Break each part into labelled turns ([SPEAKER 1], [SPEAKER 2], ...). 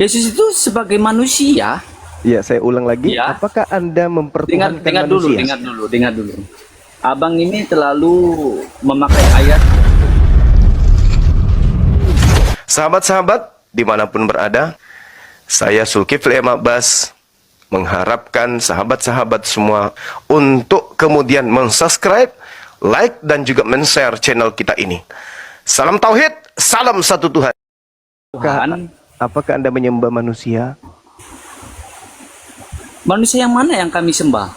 [SPEAKER 1] Yesus itu sebagai manusia.
[SPEAKER 2] Ya, saya ulang lagi.
[SPEAKER 1] Ya.
[SPEAKER 2] Apakah Anda mempertuhankan
[SPEAKER 1] Dengar
[SPEAKER 2] manusia?
[SPEAKER 1] dengar dulu. Abang ini terlalu memakai ayat.
[SPEAKER 2] Sahabat-sahabat, dimanapun berada, saya Zulkifli M. Abbas mengharapkan sahabat-sahabat semua untuk kemudian mensubscribe, like, dan juga men-share channel kita ini. Salam Tauhid, salam satu Tuhan. Apakah Anda menyembah manusia?
[SPEAKER 1] Manusia yang mana yang kami sembah?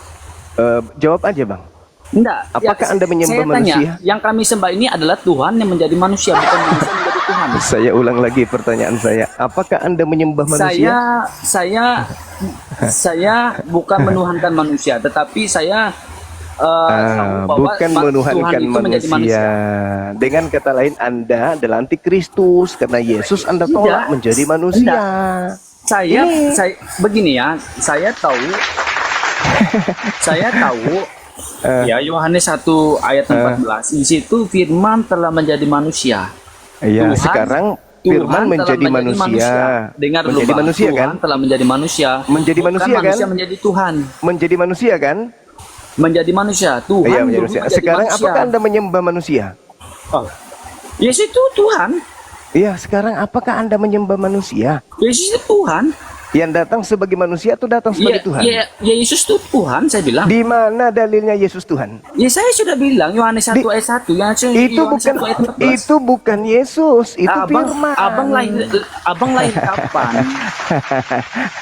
[SPEAKER 2] Jawab aja, Bang.
[SPEAKER 1] Enggak.
[SPEAKER 2] Apakah Anda menyembah
[SPEAKER 1] saya tanya,
[SPEAKER 2] manusia?
[SPEAKER 1] yang kami sembah ini adalah Tuhan yang menjadi manusia, bukan manusia yang menjadi Tuhan.
[SPEAKER 2] Saya ulang lagi pertanyaan saya. Apakah Anda menyembah manusia?
[SPEAKER 1] Saya bukan menuhankan manusia, tetapi saya tahu bahwa
[SPEAKER 2] bukan
[SPEAKER 1] Tuhan
[SPEAKER 2] menuhankan
[SPEAKER 1] itu menjadi
[SPEAKER 2] manusia. Dengan kata lain, Anda adalah antikristus karena Yesus Anda tolak menjadi manusia.
[SPEAKER 1] Saya begini ya, saya tahu ya, Yohanes 1 ayat 14 di situ firman telah menjadi manusia.
[SPEAKER 2] Ya, sekarang firman menjadi manusia.
[SPEAKER 1] Dengar dulu,
[SPEAKER 2] menjadi
[SPEAKER 1] Bang.
[SPEAKER 2] manusia,
[SPEAKER 1] Tuhan
[SPEAKER 2] kan?
[SPEAKER 1] telah menjadi manusia.
[SPEAKER 2] Menjadi
[SPEAKER 1] Bukan
[SPEAKER 2] manusia, kan?
[SPEAKER 1] manusia menjadi Tuhan.
[SPEAKER 2] Menjadi manusia, kan?
[SPEAKER 1] Menjadi manusia. Tuhan
[SPEAKER 2] Iya,
[SPEAKER 1] dulu
[SPEAKER 2] menjadi manusia.
[SPEAKER 1] menjadi
[SPEAKER 2] Sekarang
[SPEAKER 1] manusia.
[SPEAKER 2] apakah Anda menyembah manusia?
[SPEAKER 1] Oh. Yesus itu Tuhan.
[SPEAKER 2] Iya, sekarang apakah Anda menyembah manusia?
[SPEAKER 1] Yesus itu Tuhan.
[SPEAKER 2] Yang datang sebagai manusia atau datang sebagai Tuhan?
[SPEAKER 1] Ya, Yesus itu Tuhan, saya bilang.
[SPEAKER 2] Di mana dalilnya Yesus Tuhan?
[SPEAKER 1] Ya, saya sudah bilang Yohanes 1 ayat 1.
[SPEAKER 2] Itu bukan Yesus, itu firman.
[SPEAKER 1] Abang lahir kapan?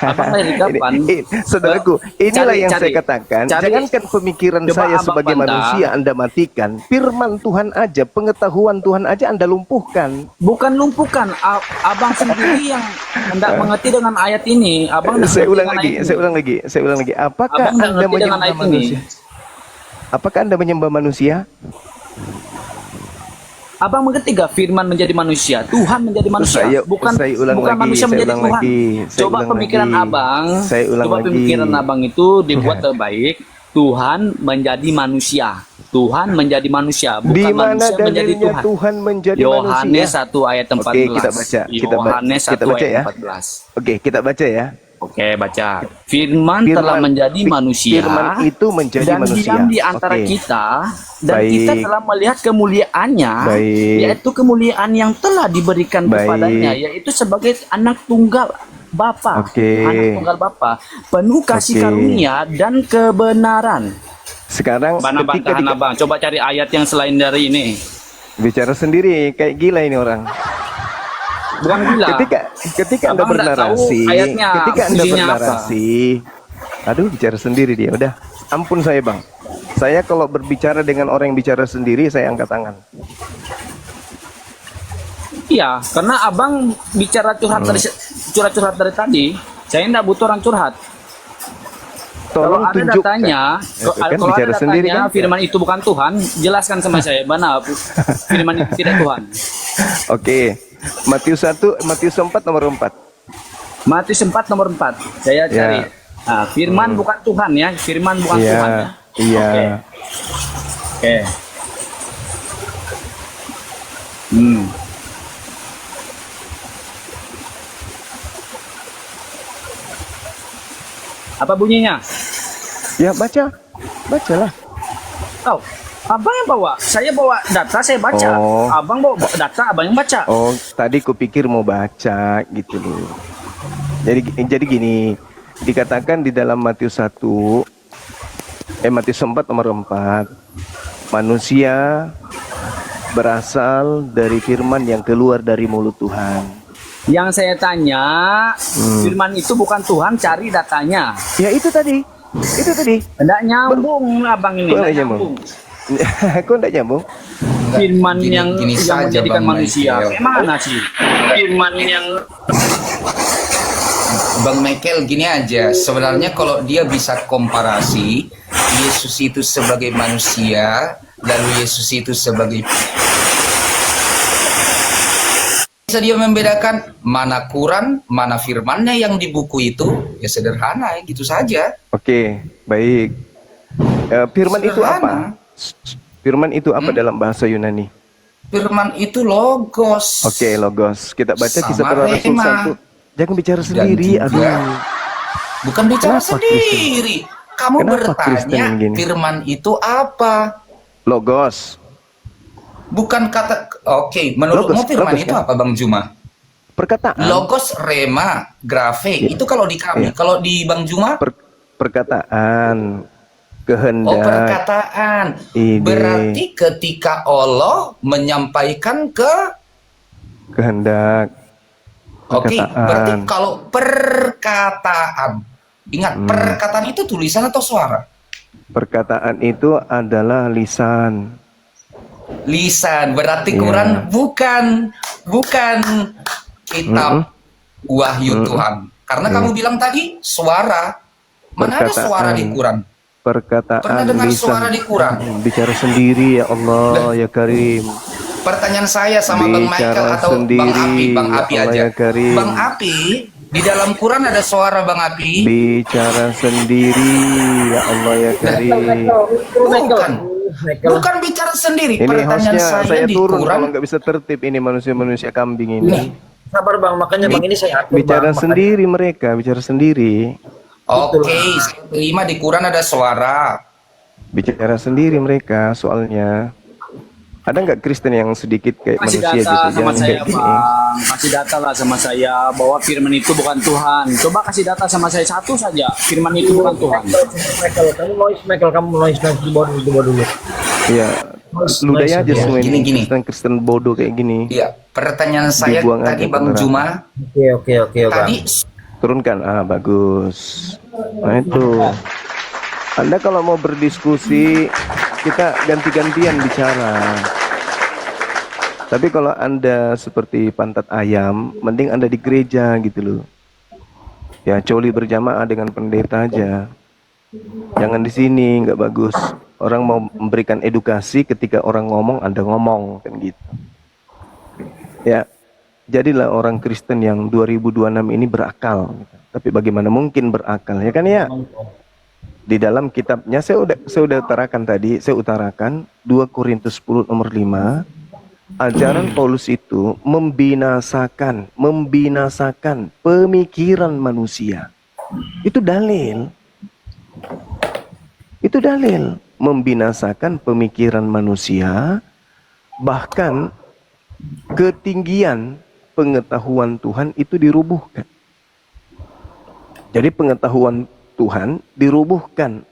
[SPEAKER 1] Abang lahir kapan?
[SPEAKER 2] Saudaraku, inilah yang saya katakan. Jangankan pemikiran saya sebagai manusia Anda matikan. Firman Tuhan aja, pengetahuan Tuhan aja Anda lumpuhkan.
[SPEAKER 1] Bukan lumpuhkan, abang sendiri yang hendak mengerti dengan ayat ini.
[SPEAKER 2] Saya ulang lagi. Apakah Anda menyembah manusia? Apakah Anda menyembah manusia?
[SPEAKER 1] Abang mengerti gak firman menjadi manusia, Tuhan menjadi manusia, bukan manusia menjadi Tuhan. Coba pemikiran abang itu dibuat terbaik. Tuhan menjadi manusia. Tuhan menjadi manusia, bukan manusia menjadi Tuhan.
[SPEAKER 2] Tuhan menjadi
[SPEAKER 1] Yohanes
[SPEAKER 2] manusia.
[SPEAKER 1] 1 ayat 14.
[SPEAKER 2] Oke, kita baca.
[SPEAKER 1] Yohanes 1
[SPEAKER 2] baca
[SPEAKER 1] ayat
[SPEAKER 2] ya.
[SPEAKER 1] 14.
[SPEAKER 2] Oke, kita baca ya.
[SPEAKER 1] Oke, baca. Firman telah menjadi manusia.
[SPEAKER 2] Firman itu menjadi
[SPEAKER 1] dan
[SPEAKER 2] manusia.
[SPEAKER 1] diam di antara kita, dan kita telah melihat kemuliaannya, yaitu kemuliaan yang telah diberikan kepadanya, yaitu sebagai anak tunggal Bapa, anak tunggal Bapa, penuh kasih karunia dan kebenaran.
[SPEAKER 2] Sekarang
[SPEAKER 1] Abang, coba cari ayat yang selain dari ini.
[SPEAKER 2] Bicara sendiri, kayak gila ini orang.
[SPEAKER 1] Bukan gila.
[SPEAKER 2] Ketika Anda bernarasi, aduh, bicara sendiri dia. Udah, ampun saya, Bang. Saya kalau berbicara dengan orang yang bicara sendiri, saya angkat tangan.
[SPEAKER 1] Iya, karena abang bicara curhat dari tadi, saya enggak butuh orang curhat.
[SPEAKER 2] Tolong
[SPEAKER 1] kalau ada
[SPEAKER 2] tunjukkan.
[SPEAKER 1] Kalau ada datanya, firman itu bukan Tuhan, jelaskan sama saya, mana firman itu tidak Tuhan.
[SPEAKER 2] Oke, Matius 4 nomor 4.
[SPEAKER 1] Matius 4 nomor 4. Saya cari. Nah, firman bukan Tuhan ya, firman bukan Tuhan ya.
[SPEAKER 2] Iya.
[SPEAKER 1] Oke. Apa bunyinya?
[SPEAKER 2] Ya, bacalah.
[SPEAKER 1] Oh, abang yang bawa, saya bawa data, saya baca. Abang bawa data, abang yang baca.
[SPEAKER 2] Oh, tadi kupikir mau baca gitu loh. Jadi gini, dikatakan di dalam Matius 4 nomor 4, manusia berasal dari firman yang keluar dari mulut Tuhan.
[SPEAKER 1] Yang saya tanya, firman itu bukan Tuhan, cari datanya.
[SPEAKER 2] Ya itu tadi.
[SPEAKER 1] Enggak nyambung abang ini.
[SPEAKER 2] Kok enggak nyambung? Kok enggak nyambung?
[SPEAKER 1] Firman yang menjadikan manusia. Gimana sih? Firman yang
[SPEAKER 3] Bang Michael gini aja, sebenarnya kalau dia bisa komparasi Yesus itu sebagai manusia, lalu Yesus itu sebagai, bisa dia membedakan mana Quran, mana firmannya yang di buku itu, ya sederhana gitu saja.
[SPEAKER 2] Oke, baik. Firman itu apa? Firman itu apa dalam bahasa Yunani?
[SPEAKER 3] Firman itu logos.
[SPEAKER 2] Oke, logos. Kita baca Kisah Para Rasul 1. Jangan bicara
[SPEAKER 3] Dan
[SPEAKER 2] sendiri.
[SPEAKER 3] juga,
[SPEAKER 2] Aduh.
[SPEAKER 3] bukan bicara
[SPEAKER 2] Kenapa
[SPEAKER 3] sendiri. Kamu
[SPEAKER 2] Kenapa Kristen
[SPEAKER 3] bertanya
[SPEAKER 2] yang gini?
[SPEAKER 3] firman itu apa?
[SPEAKER 2] Logos.
[SPEAKER 3] Bukan kata. Oke, menurutmu
[SPEAKER 2] Logos,
[SPEAKER 3] firman
[SPEAKER 2] logos
[SPEAKER 3] itu
[SPEAKER 2] kan?
[SPEAKER 3] apa, Bang Juma?
[SPEAKER 2] Perkataan.
[SPEAKER 3] Logos, rema, grafe.
[SPEAKER 2] Ya.
[SPEAKER 3] Itu kalau di kami.
[SPEAKER 2] Ya.
[SPEAKER 3] Kalau di Bang Juma?
[SPEAKER 2] Perkataan.
[SPEAKER 3] Oh,
[SPEAKER 2] Kehendak.
[SPEAKER 3] perkataan.
[SPEAKER 2] Ide.
[SPEAKER 3] Berarti ketika Allah menyampaikan
[SPEAKER 2] kehendak.
[SPEAKER 3] Oke,
[SPEAKER 2] Perkataan.
[SPEAKER 3] berarti kalau perkataan. Ingat, perkataan itu tulisan atau suara?
[SPEAKER 2] Perkataan itu adalah lisan.
[SPEAKER 3] Lisan. Berarti
[SPEAKER 2] Iya.
[SPEAKER 3] Quran bukan kitab wahyu Tuhan. Karena kamu bilang tadi suara. Mana ada suara di Quran?
[SPEAKER 2] Perkataan
[SPEAKER 3] Pernah dengar
[SPEAKER 2] lisan.
[SPEAKER 3] suara di Quran?
[SPEAKER 2] Bicara sendiri, ya Allah, ya Karim.
[SPEAKER 3] Pertanyaan saya sama Bang Michael
[SPEAKER 2] Bicara
[SPEAKER 3] atau
[SPEAKER 2] sendiri,
[SPEAKER 3] Bang Api
[SPEAKER 2] ya Allah,
[SPEAKER 3] aja.
[SPEAKER 2] ya Karim.
[SPEAKER 3] Bang Api, di dalam Quran ada suara Bang Api?
[SPEAKER 2] Bicara sendiri, ya Allah, ya Karim.
[SPEAKER 3] Bukan bicara sendiri.
[SPEAKER 2] Ini
[SPEAKER 3] Pertanyaan
[SPEAKER 2] hostnya saya
[SPEAKER 3] di
[SPEAKER 2] turun
[SPEAKER 3] Quran.
[SPEAKER 2] kalau nggak bisa tertib ini manusia-manusia kambing ini.
[SPEAKER 4] Sabar Bang, makanya Bang ini saya atur
[SPEAKER 2] Bicara
[SPEAKER 4] Bang,
[SPEAKER 2] sendiri mereka, bicara sendiri.
[SPEAKER 3] Oke, saya terima di Quran ada suara.
[SPEAKER 2] Bicara sendiri mereka soalnya. Ada nggak Kristen yang sedikit kayak
[SPEAKER 1] Kasih
[SPEAKER 2] manusia
[SPEAKER 1] data
[SPEAKER 2] gitu?
[SPEAKER 1] sama
[SPEAKER 2] Jangan
[SPEAKER 1] saya,
[SPEAKER 2] kayak gini.
[SPEAKER 1] Bang. Kasih data lah sama saya bahwa firman itu bukan Tuhan. Coba kasih data sama saya satu saja. Firman itu bukan Tuhan.
[SPEAKER 4] Michael, kamu noise di bawah dulu.
[SPEAKER 2] Iya. Ludahnya aja
[SPEAKER 3] Ya,
[SPEAKER 2] semua ini
[SPEAKER 3] gini.
[SPEAKER 2] Kristen bodoh kayak gini.
[SPEAKER 3] Iya, pertanyaan saya
[SPEAKER 2] Dibuang
[SPEAKER 3] tadi
[SPEAKER 2] aja
[SPEAKER 3] Bang
[SPEAKER 2] beneran.
[SPEAKER 3] Juma.
[SPEAKER 4] Oke, Bang.
[SPEAKER 3] Tadi
[SPEAKER 2] Turunkan, bagus. Nah itu. Anda kalau mau berdiskusi, kita ganti-gantian bicara. Tapi kalau Anda seperti pantat ayam, mending Anda di gereja gitu loh. Ya, coli berjamaah dengan pendeta aja. Jangan di sini, nggak bagus. Orang mau memberikan edukasi, ketika orang ngomong, Anda ngomong, kan gitu. Ya, jadilah orang Kristen yang 2026 ini berakal. Tapi bagaimana mungkin berakal, ya kan ya? Di dalam kitabnya saya udah utarakan tadi, saya utarakan 2 Korintus 10 nomor 5. Ajaran Paulus itu membinasakan pemikiran manusia. Itu dalil. Itu dalil. Membinasakan pemikiran manusia, bahkan ketinggian pengetahuan Tuhan itu dirubuhkan. Jadi pengetahuan Tuhan dirubuhkan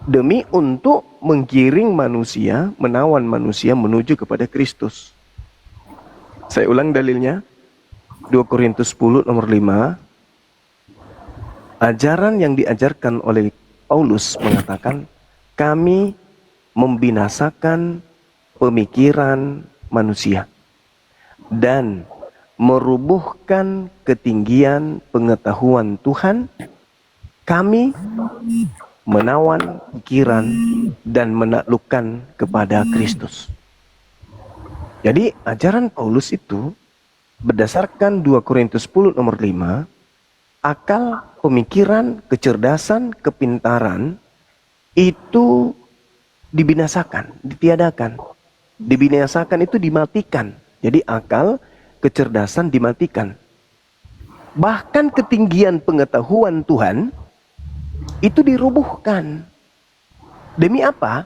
[SPEAKER 2] demi untuk menggiring manusia, menawan manusia menuju kepada Kristus. Saya ulang dalilnya. 2 Korintus 10 nomor 5. Ajaran yang diajarkan oleh Paulus mengatakan, kami membinasakan pemikiran manusia dan merubuhkan ketinggian pengetahuan Tuhan. Kami menawan pikiran dan menaklukkan kepada Kristus. Jadi ajaran Paulus itu berdasarkan 2 Korintus 10 nomor 5, akal, pemikiran, kecerdasan, kepintaran itu dibinasakan, ditiadakan. Dibinasakan itu dimatikan. Jadi akal, kecerdasan dimatikan. Bahkan ketinggian pengetahuan Tuhan itu dirubuhkan. Demi apa?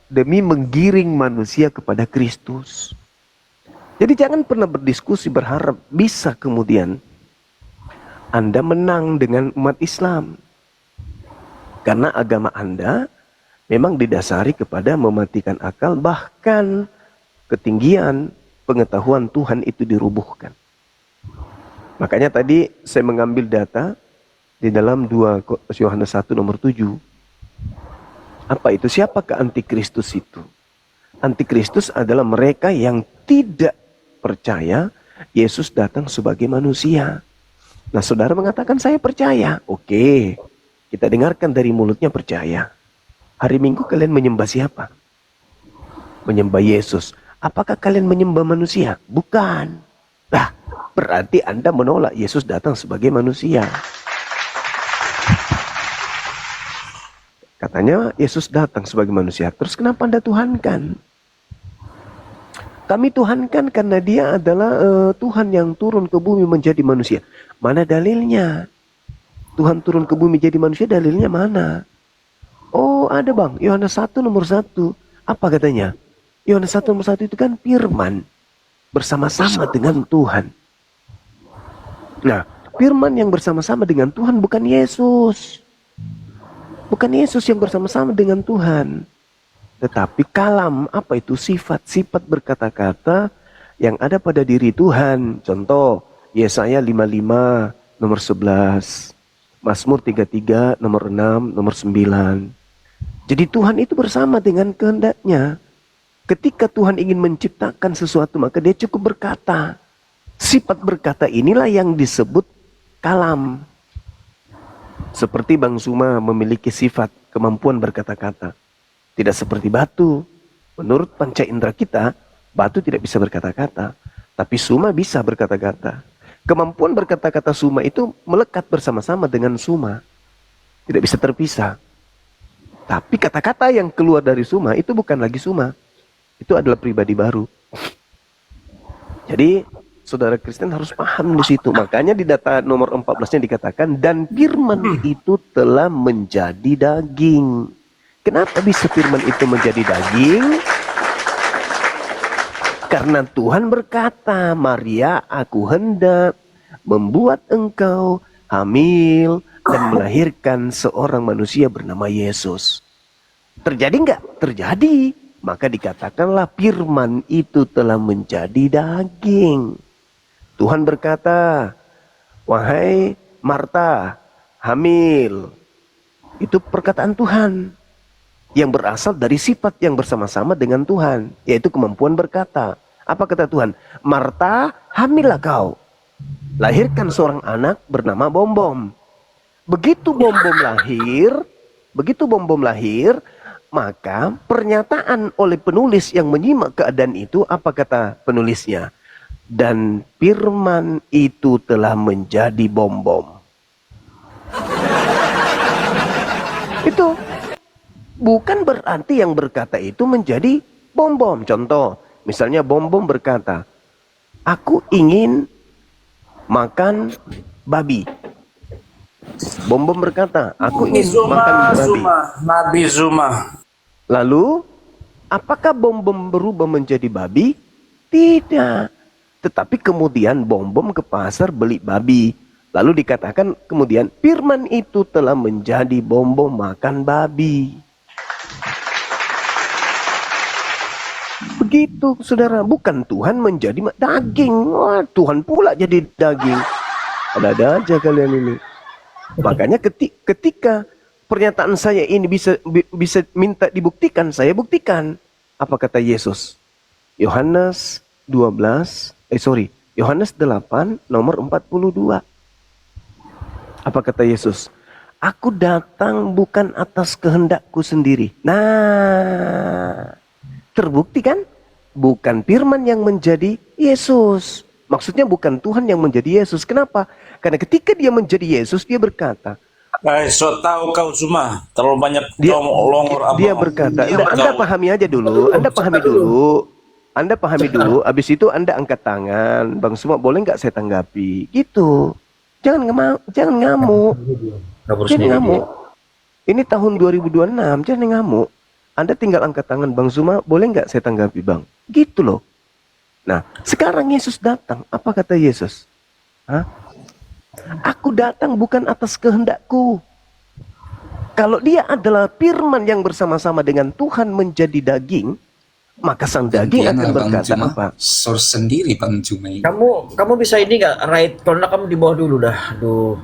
[SPEAKER 2] Demi menggiring manusia kepada Kristus. Jadi jangan pernah berdiskusi berharap bisa kemudian Anda menang dengan umat Islam. Karena agama Anda memang didasari kepada mematikan akal, bahkan ketinggian pengetahuan Tuhan itu dirubuhkan. Makanya tadi saya mengambil data di dalam 2 Yohanes 1 nomor 7. Apa itu? Siapakah antikristus itu? Antikristus adalah mereka yang tidak percaya Yesus datang sebagai manusia. Nah, saudara mengatakan saya percaya. Oke, kita dengarkan dari mulutnya percaya. Hari Minggu kalian menyembah siapa? Menyembah Yesus. Apakah kalian menyembah manusia? Bukan. Nah, berarti Anda menolak Yesus datang sebagai manusia. Katanya Yesus datang sebagai manusia. Terus kenapa Anda tuhankan?
[SPEAKER 5] Kami tuhankan karena dia adalah Tuhan yang turun ke bumi menjadi manusia. Mana dalilnya? Tuhan turun ke bumi jadi manusia, dalilnya mana? Oh ada bang, Yohanes 1 nomor 1. Apa katanya? Yohanes 1 nomor 1 itu kan firman bersama-sama dengan Tuhan. Nah, firman yang bersama-sama dengan Tuhan bukan Yesus. Bukan Yesus yang bersama-sama dengan Tuhan. Tetapi kalam, apa itu sifat-sifat berkata-kata yang ada pada diri Tuhan. Contoh, Yesaya 55 nomor 11, Mazmur 33 nomor 6, nomor 9. Jadi Tuhan itu bersama dengan kehendaknya. Ketika Tuhan ingin menciptakan sesuatu, maka dia cukup berkata. Sifat berkata inilah yang disebut kalam. Seperti Bang Suma memiliki sifat kemampuan berkata-kata. Tidak seperti batu. Menurut panca indera kita, batu tidak bisa berkata-kata. Tapi Suma bisa berkata-kata. Kemampuan berkata-kata Suma itu melekat bersama-sama dengan Suma. Tidak bisa terpisah. Tapi kata-kata yang keluar dari Suma itu bukan lagi Suma. Itu adalah pribadi baru. Jadi, saudara Kristen harus paham di situ. Makanya di data nomor 14-nya dikatakan, dan firman itu telah menjadi daging. Kenapa bisa firman itu menjadi daging? Karena Tuhan berkata, Maria, aku hendak membuat engkau hamil dan melahirkan seorang manusia bernama Yesus. Terjadi enggak? Terjadi. Maka dikatakanlah firman itu telah menjadi daging. Tuhan berkata, wahai Marta, hamil. Itu perkataan Tuhan. Yang berasal dari sifat yang bersama-sama dengan Tuhan, yaitu kemampuan berkata. Apa kata Tuhan? Marta, hamillah kau, lahirkan seorang anak bernama Bombom. Begitu Bombom lahir, maka pernyataan oleh penulis yang menyimak keadaan itu, apa kata penulisnya? Dan firman itu telah menjadi Bombom. Itu bukan berarti yang berkata itu menjadi Bombom. Contoh, misalnya Bombom berkata, aku ingin makan babi. Bombom berkata, aku ingin makan babi.
[SPEAKER 6] Nabi Zuma.
[SPEAKER 5] Lalu, apakah Bombom berubah menjadi babi? Tidak. Tetapi kemudian Bombom ke pasar beli babi. Lalu dikatakan kemudian, firman itu telah menjadi Bombom makan babi. Begitu saudara, bukan Tuhan menjadi daging. Wah, Tuhan pula jadi daging. Ada aja kalian ini. Makanya ketika pernyataan saya ini bisa minta dibuktikan, saya buktikan. Apa kata Yesus? Yohanes 8 nomor 42. Apa kata Yesus? Aku datang bukan atas kehendakku sendiri. Nah, terbukti kan? Bukan firman yang menjadi Yesus. Maksudnya bukan Tuhan yang menjadi Yesus. Kenapa? Karena ketika dia menjadi Yesus, dia berkata,
[SPEAKER 6] So tahu kau Zuma, terlalu banyak
[SPEAKER 5] dia berkata, Anda pahami aja dulu, Anda pahami dulu, habis itu Anda angkat tangan, Bang Suma boleh nggak saya tanggapi? Gitu. Jangan ngamuk. Jangan ngamuk. Ini tahun 2026, jangan ngamuk. Anda tinggal angkat tangan, Bang Zuma, boleh nggak saya tanggapi, Bang? Gitu loh. Nah, sekarang Yesus datang. Apa kata Yesus? Aku datang bukan atas kehendakku. Kalau dia adalah firman yang bersama-sama dengan Tuhan menjadi daging, maka sang daging akan berkata apa?
[SPEAKER 3] Source sendiri Bang Zuma.
[SPEAKER 4] Kamu bisa ini nggak right? Kalau nggak kamu di bawah dulu dah. Aduh.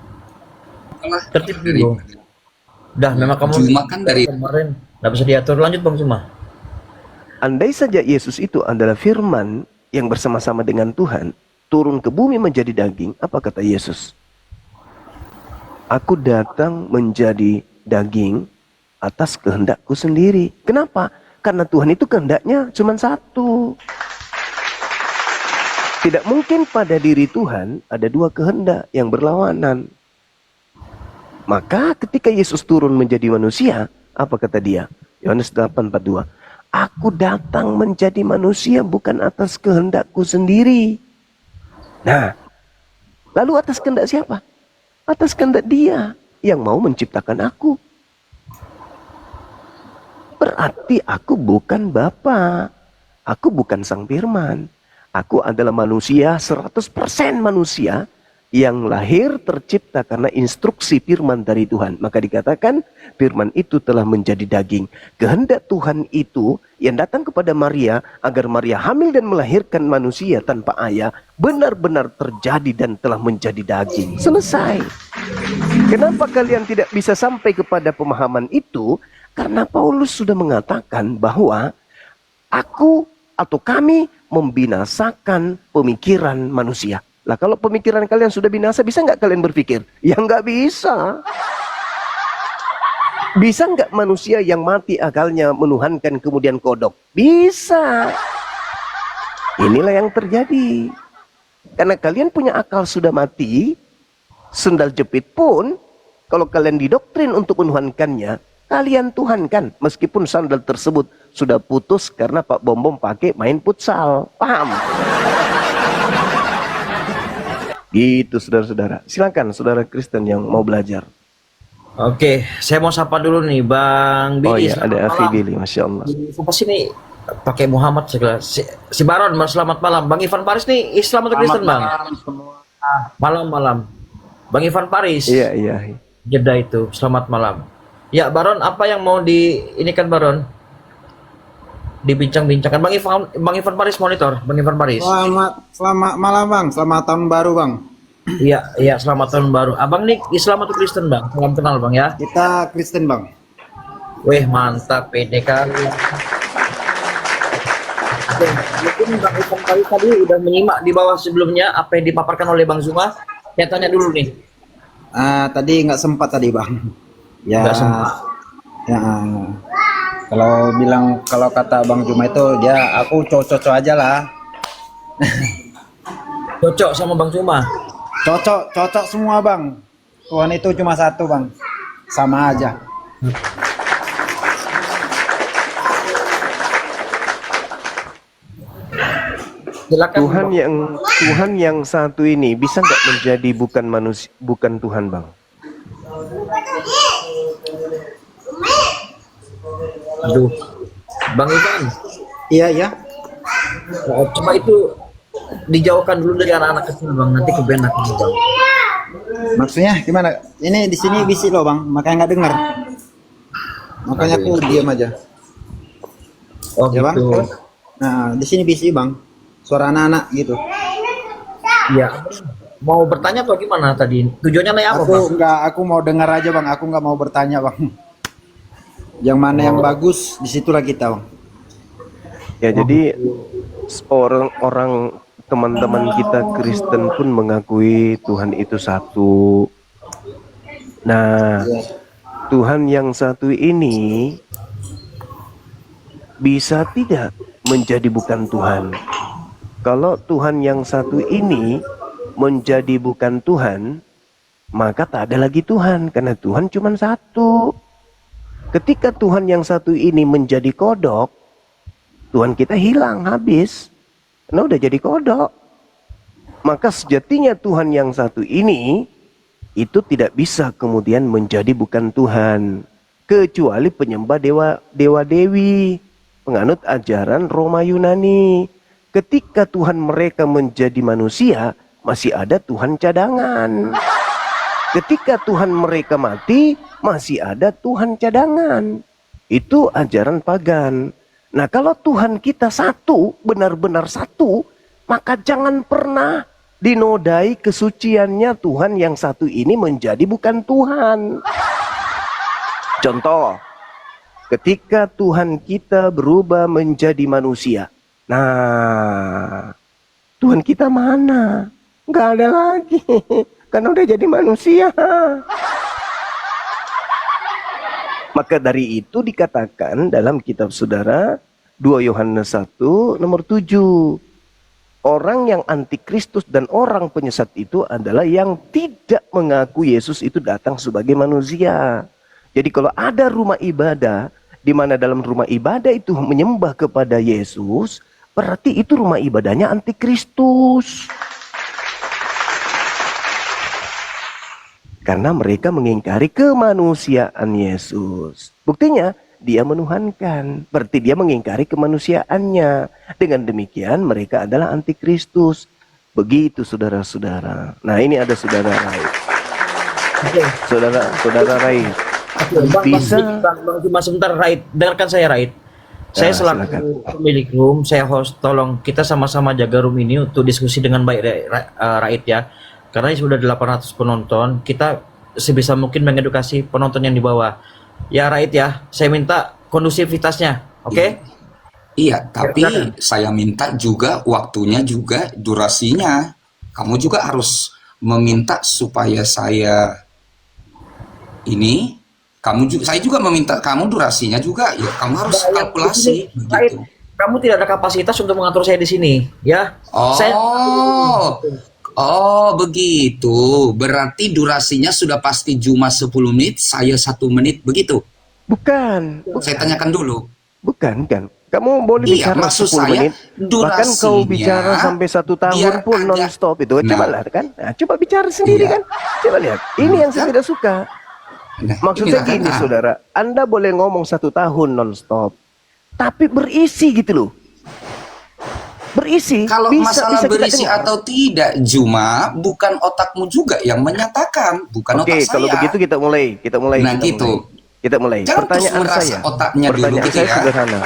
[SPEAKER 4] Tertib dulu. Dah, memang kamu
[SPEAKER 3] Zuma kan dari
[SPEAKER 4] kemarin nggak bisa diatur. Lanjut Bang Zuma.
[SPEAKER 5] Andai saja Yesus itu adalah firman yang bersama-sama dengan Tuhan, turun ke bumi menjadi daging, apa kata Yesus? Aku datang menjadi daging atas kehendakku sendiri. Kenapa? Karena Tuhan itu kehendaknya cuma satu. Tidak mungkin pada diri Tuhan ada dua kehendak yang berlawanan. Maka ketika Yesus turun menjadi manusia, apa kata dia? Yohanes 8:42. Aku datang menjadi manusia bukan atas kehendakku sendiri. Nah, lalu atas kehendak siapa? Atas kehendak Dia yang mau menciptakan aku. Berarti aku bukan Bapa. Aku bukan Sang Firman. Aku adalah manusia, 100% manusia yang lahir tercipta karena instruksi firman dari Tuhan. Maka dikatakan firman itu telah menjadi daging. Kehendak Tuhan itu yang datang kepada Maria agar Maria hamil dan melahirkan manusia tanpa ayah benar-benar terjadi dan telah menjadi daging. Selesai. Kenapa kalian tidak bisa sampai kepada pemahaman itu? Karena Paulus sudah mengatakan bahwa aku atau kami membinasakan pemikiran manusia. Lah kalau pemikiran kalian sudah binasa, bisa nggak kalian berpikir? Ya nggak bisa. Bisa nggak manusia yang mati akalnya menuhankan kemudian kodok? Bisa. Inilah yang terjadi. Karena kalian punya akal sudah mati, sendal jepit pun, kalau kalian didoktrin untuk menuhankannya, kalian tuhankan. Meskipun sandal tersebut sudah putus karena Pak Bom pakai main futsal. Paham? Gitu saudara-saudara. Silakan saudara Kristen yang mau belajar.
[SPEAKER 4] Oke, saya mau sapa dulu nih Bang Billy.
[SPEAKER 5] Oh iya, ada Afi Billy, Masya Allah.
[SPEAKER 4] Apa sih nih pakai Muhammad segala. Si Baron, selamat malam. Bang Ivan Paris nih Islam atau Kristen Bang? Malam-malam. Bang Ivan Paris.
[SPEAKER 5] Iya.
[SPEAKER 4] Jeda itu, selamat malam. Ya Baron, apa yang mau ini kan Baron? Dibincang-bincangkan Bang Ivan Paris monitor, Bang Ivan Paris.
[SPEAKER 7] Selamat malam Bang, selamat tahun baru Bang.
[SPEAKER 4] Iya, selamat tahun baru. Abang nih Islam atau Kristen Bang? Salam kenal Bang ya.
[SPEAKER 7] Kita Kristen Bang.
[SPEAKER 4] Weh mantap, pede kali. Oke, mungkin Bang Ivan Paris tadi udah menyimak di bawah sebelumnya apa yang dipaparkan oleh Bang Zuma. Saya tanya dulu nih.
[SPEAKER 7] Tadi nggak sempat tadi Bang. Ya.
[SPEAKER 4] Nggak sempat.
[SPEAKER 7] Ya. Kalau kata Bang Juma itu aku cocok aja lah.
[SPEAKER 4] Cocok sama Bang Zuma.
[SPEAKER 7] Cocok semua Bang. Tuhan itu cuma satu Bang. Sama aja.
[SPEAKER 4] Silakan.
[SPEAKER 5] Tuhan yang satu ini bisa nggak menjadi bukan manusia, bukan Tuhan Bang?
[SPEAKER 4] Aduh, Bang Ivan.
[SPEAKER 7] Iya.
[SPEAKER 4] Coba itu dijauhkan dulu dari anak-anak kecil Bang, nanti kebenak Bang.
[SPEAKER 7] Maksudnya gimana? Ini di sini bisik loh Bang, makanya nggak dengar. Makanya aku diam aja.
[SPEAKER 4] Oh
[SPEAKER 7] Ya
[SPEAKER 4] gitu.
[SPEAKER 7] Bang. Nah, di sini bisik Bang. Suara anak-anak gitu.
[SPEAKER 4] Iya. Mau bertanya atau gimana tadi? Tujuannya naik apa Bang?
[SPEAKER 7] Aku mau dengar aja Bang. Aku nggak mau bertanya Bang. Yang mana yang bagus, disitulah kita Bang.
[SPEAKER 5] Ya jadi orang-orang teman-teman kita Kristen pun mengakui Tuhan itu satu. Nah, Tuhan yang satu ini bisa tidak menjadi bukan Tuhan. Kalau Tuhan yang satu ini menjadi bukan Tuhan, maka tak ada lagi Tuhan, karena Tuhan cuma satu. Ketika Tuhan yang satu ini menjadi kodok, Tuhan kita hilang, habis. Karena udah jadi kodok. Maka sejatinya Tuhan yang satu ini, itu tidak bisa kemudian menjadi bukan Tuhan. Kecuali penyembah dewa-dewi, penganut ajaran Roma Yunani. Ketika Tuhan mereka menjadi manusia, masih ada Tuhan cadangan. Ketika Tuhan mereka mati, masih ada Tuhan cadangan. Itu ajaran pagan. Nah, kalau Tuhan kita satu, benar-benar satu, maka jangan pernah dinodai kesuciannya Tuhan yang satu ini menjadi bukan Tuhan. Contoh, ketika Tuhan kita berubah menjadi manusia. Nah, Tuhan kita mana? Nggak ada lagi. Karena udah jadi manusia. Maka dari itu dikatakan dalam kitab saudara 2 Yohanes 1 nomor 7. Orang yang antikristus dan orang penyesat itu adalah yang tidak mengaku Yesus itu datang sebagai manusia. Jadi kalau ada rumah ibadah di mana dalam rumah ibadah itu menyembah kepada Yesus, berarti itu rumah ibadahnya antikristus. Karena mereka mengingkari kemanusiaan Yesus. Buktinya, dia menuhankan. Berarti dia mengingkari kemanusiaannya. Dengan demikian, mereka adalah antikristus. Begitu, saudara-saudara. Nah, ini ada saudara Rai. Saudara Rai. Bisa.
[SPEAKER 4] Bang Juma, sebentar, Rai. Dengarkan saya, Rai. Saya selaku pemilik room, saya host, tolong kita sama-sama jaga room ini untuk diskusi dengan baik, Rait ya. Karena ini sudah 800 penonton, kita sebisa mungkin mengedukasi penonton yang di bawah. Ya Rait ya, saya minta kondusivitasnya, oke?
[SPEAKER 3] Iya, tapi saya minta juga waktunya juga durasinya. Kamu juga harus meminta supaya saya ini, saya juga meminta kamu durasinya juga. Ya, kamu harus kalkulasi begitu.
[SPEAKER 4] Kamu tidak ada kapasitas untuk mengatur saya di sini, ya?
[SPEAKER 3] Oh, begitu. Berarti durasinya sudah pasti cuma 10 menit, saya 1 menit, begitu?
[SPEAKER 5] Bukan.
[SPEAKER 3] Saya tanyakan dulu.
[SPEAKER 5] Bukan. Kamu boleh bicara
[SPEAKER 3] maksud
[SPEAKER 5] 10 menit. Bahkan kau bicara sampai 1 tahun pun non-stop itu. Coba lihat kan. Nah, coba bicara sendiri kan. Coba lihat. Ini yang saya tidak suka. Maksud saya gini, saudara. Anda boleh ngomong 1 tahun non-stop. Tapi berisi gitu loh. Berisi.
[SPEAKER 3] Kalau
[SPEAKER 5] bisa
[SPEAKER 3] berisi atau tidak, Juma, bukan otakmu juga yang menyatakan, bukan otak saya.
[SPEAKER 5] Kalau begitu kita mulai.
[SPEAKER 3] Nah, gitu.
[SPEAKER 5] Kita mulai.
[SPEAKER 3] Jangan
[SPEAKER 5] Pertanyaan saya.
[SPEAKER 3] Pertanyaan
[SPEAKER 5] saya
[SPEAKER 3] ya.
[SPEAKER 5] sederhana.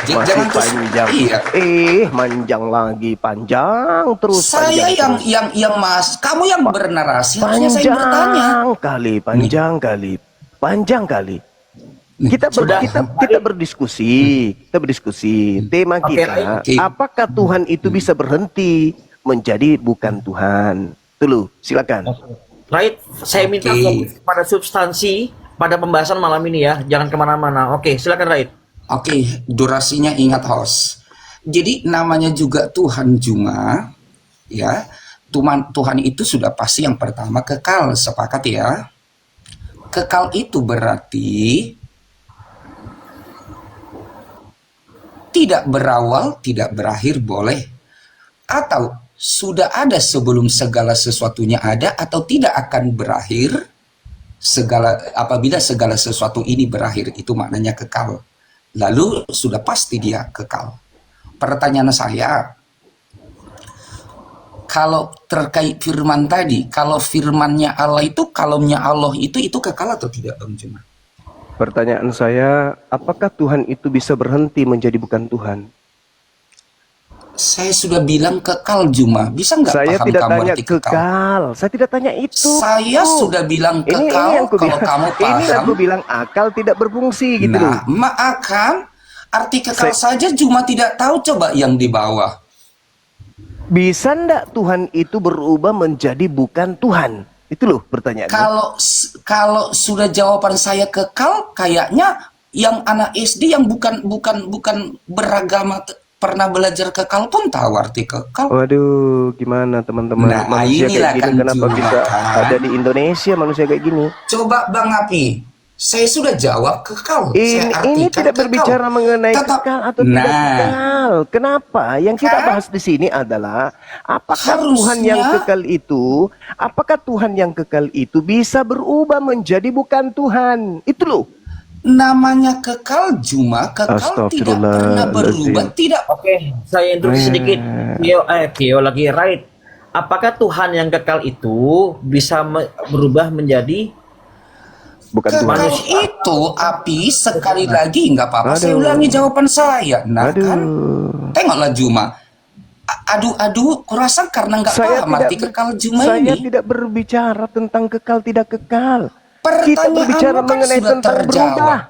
[SPEAKER 3] Jangan
[SPEAKER 5] masih
[SPEAKER 3] terus,
[SPEAKER 5] panjang. Manjang lagi, panjang terus.
[SPEAKER 3] Saya yang Mas, kamu yang bernarasi, harusnya saya bertanya.
[SPEAKER 5] Panjang kali. Kita berdiskusi. Tema kita, apakah Tuhan itu bisa berhenti menjadi bukan Tuhan? Tuh, silakan.
[SPEAKER 4] Right, saya minta fokus pada substansi pada pembahasan malam ini ya, jangan kemana-mana. Oke, silakan Right.
[SPEAKER 3] Oke, durasinya ingat host. Jadi namanya juga Tuhan Juma, ya. Tuhan itu sudah pasti yang pertama kekal, sepakat ya. Kekal itu berarti tidak berawal, tidak berakhir boleh. Atau sudah ada sebelum segala sesuatunya ada atau tidak akan berakhir apabila segala sesuatu ini berakhir, itu maknanya kekal. Lalu sudah pasti dia kekal. Pertanyaan saya, kalau terkait firman tadi, kalau firmannya Allah itu, kalomnya Allah itu kekal atau tidak, Bang Juma?
[SPEAKER 5] Pertanyaan saya, apakah Tuhan itu bisa berhenti menjadi bukan Tuhan?
[SPEAKER 3] Saya sudah bilang kekal, Juma. Bisa nggak
[SPEAKER 5] saya
[SPEAKER 3] paham
[SPEAKER 5] tidak
[SPEAKER 3] kamu
[SPEAKER 5] tanya
[SPEAKER 3] arti kekal?
[SPEAKER 5] Saya tidak tanya itu.
[SPEAKER 3] Saya sudah bilang kekal, kalau kamu paham.
[SPEAKER 5] Ini aku bilang akal tidak berfungsi gitu loh.
[SPEAKER 3] Maafkan, arti kekal saja Juma tidak tahu, coba yang di bawah.
[SPEAKER 5] Bisa ndak Tuhan itu berubah menjadi bukan Tuhan? Itu loh pertanyaannya.
[SPEAKER 3] Kalau sudah jawaban saya kekal, kayaknya yang anak SD yang bukan beragama pernah belajar kekal pun tahu arti kekal.
[SPEAKER 5] Waduh, gimana teman-teman?
[SPEAKER 3] Nah,
[SPEAKER 5] manusia kayak gini
[SPEAKER 3] kan
[SPEAKER 5] kenapa bisa ada di Indonesia manusia kayak gini?
[SPEAKER 3] Coba Bang Api, saya sudah jawab kekal.
[SPEAKER 5] Ini tidak berbicara mengenai kekal atau tidak kekal. Kenapa? Yang kita bahas di sini adalah apakah Tuhan yang kekal itu bisa berubah menjadi bukan Tuhan? Itu loh.
[SPEAKER 3] Namanya kekal, Juma, kekal tidak pernah berubah, tidak.
[SPEAKER 4] Oke, saya introduksi sedikit. Kio lagi Right. Apakah Tuhan yang kekal itu bisa berubah menjadi
[SPEAKER 5] bukan
[SPEAKER 3] kekal
[SPEAKER 5] Tuhan?
[SPEAKER 3] Itu Api sekali lagi nggak apa-apa. Saya ulangi jawaban saya. Nah kan, tengoklah Juma. Aduh, kurasa karena nggak paham arti kekal Juma
[SPEAKER 5] saya
[SPEAKER 3] ini.
[SPEAKER 5] Saya tidak berbicara tentang kekal tidak kekal. Kita berbicara mengenai tentang berubah.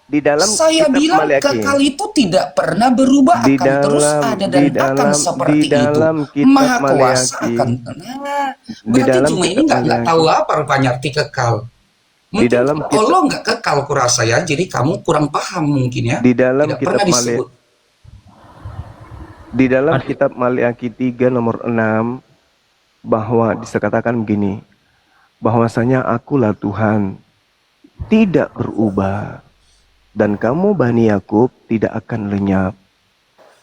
[SPEAKER 5] Di dalam
[SPEAKER 3] saya bilang kekal itu tidak pernah berubah, akan terus ada dan akan seperti itu. Maha kuasa akan. Berarti Juma ini nggak tahu apa rupanya arti kekal. Mungkin Allah nggak kekal kurasa ya, jadi kamu kurang paham mungkin ya.
[SPEAKER 5] Di dalam kitab Maleakhi 3 nomor 6 bahwa dikatakan begini, bahwasanya akulah Tuhan, tidak berubah. dan kamu Bani Yakub tidak akan lenyap.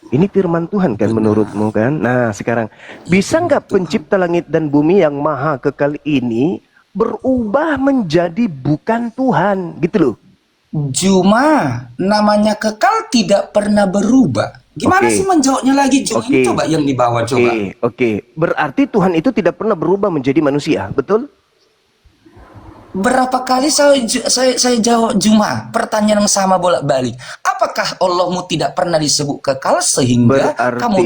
[SPEAKER 5] Ini firman Tuhan kan menurutmu kan? Nah sekarang, bisa nggak pencipta langit dan bumi yang maha kekal ini berubah menjadi bukan Tuhan? Gitu loh.
[SPEAKER 3] Juma, namanya kekal tidak pernah berubah. Gimana sih menjawabnya lagi, Juma? Ini coba yang dibawa, coba.
[SPEAKER 5] Oke. Berarti Tuhan itu tidak pernah berubah menjadi manusia, betul?
[SPEAKER 3] Berapa kali saya jawab Juma, pertanyaan yang sama bolak-balik. Apakah Allahmu tidak pernah disebut kekal sehingga
[SPEAKER 5] Berarti,
[SPEAKER 3] kamu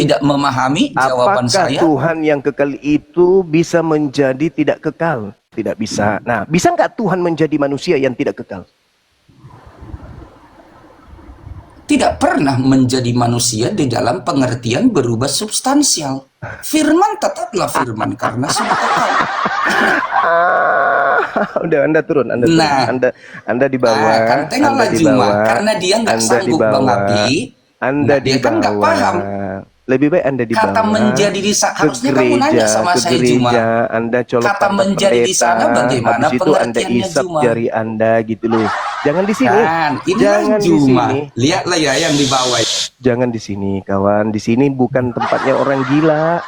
[SPEAKER 3] tidak memahami jawaban saya?
[SPEAKER 5] Apakah Tuhan yang kekal itu bisa menjadi tidak kekal? Tidak bisa. Nah, bisa nggak Tuhan menjadi manusia yang tidak kekal?
[SPEAKER 3] Tidak pernah menjadi manusia di dalam pengertian berubah substansial. Firman tetaplah firman karena sudah kekal.
[SPEAKER 5] Udah Anda turun, Anda di bawah.
[SPEAKER 3] Nah, kan tengoklah Juma, karena dia nggak sanggup mengapi.
[SPEAKER 5] Anda
[SPEAKER 3] dia kan nggak paham.
[SPEAKER 5] Lebih baik Anda di bawah.
[SPEAKER 3] Kata menjadi di sana, harusnya kamu nanya sama saya Juma.
[SPEAKER 5] Anda colok
[SPEAKER 3] kata menjadi di sana bagaimana
[SPEAKER 5] habis itu Anda isap
[SPEAKER 3] Juma?
[SPEAKER 5] jari Anda gitu loh. Jangan di sini.
[SPEAKER 3] Jangan Juma. Lihatlah ya yang di bawah.
[SPEAKER 5] Jangan di sini, kawan. Di sini bukan tempatnya orang gila.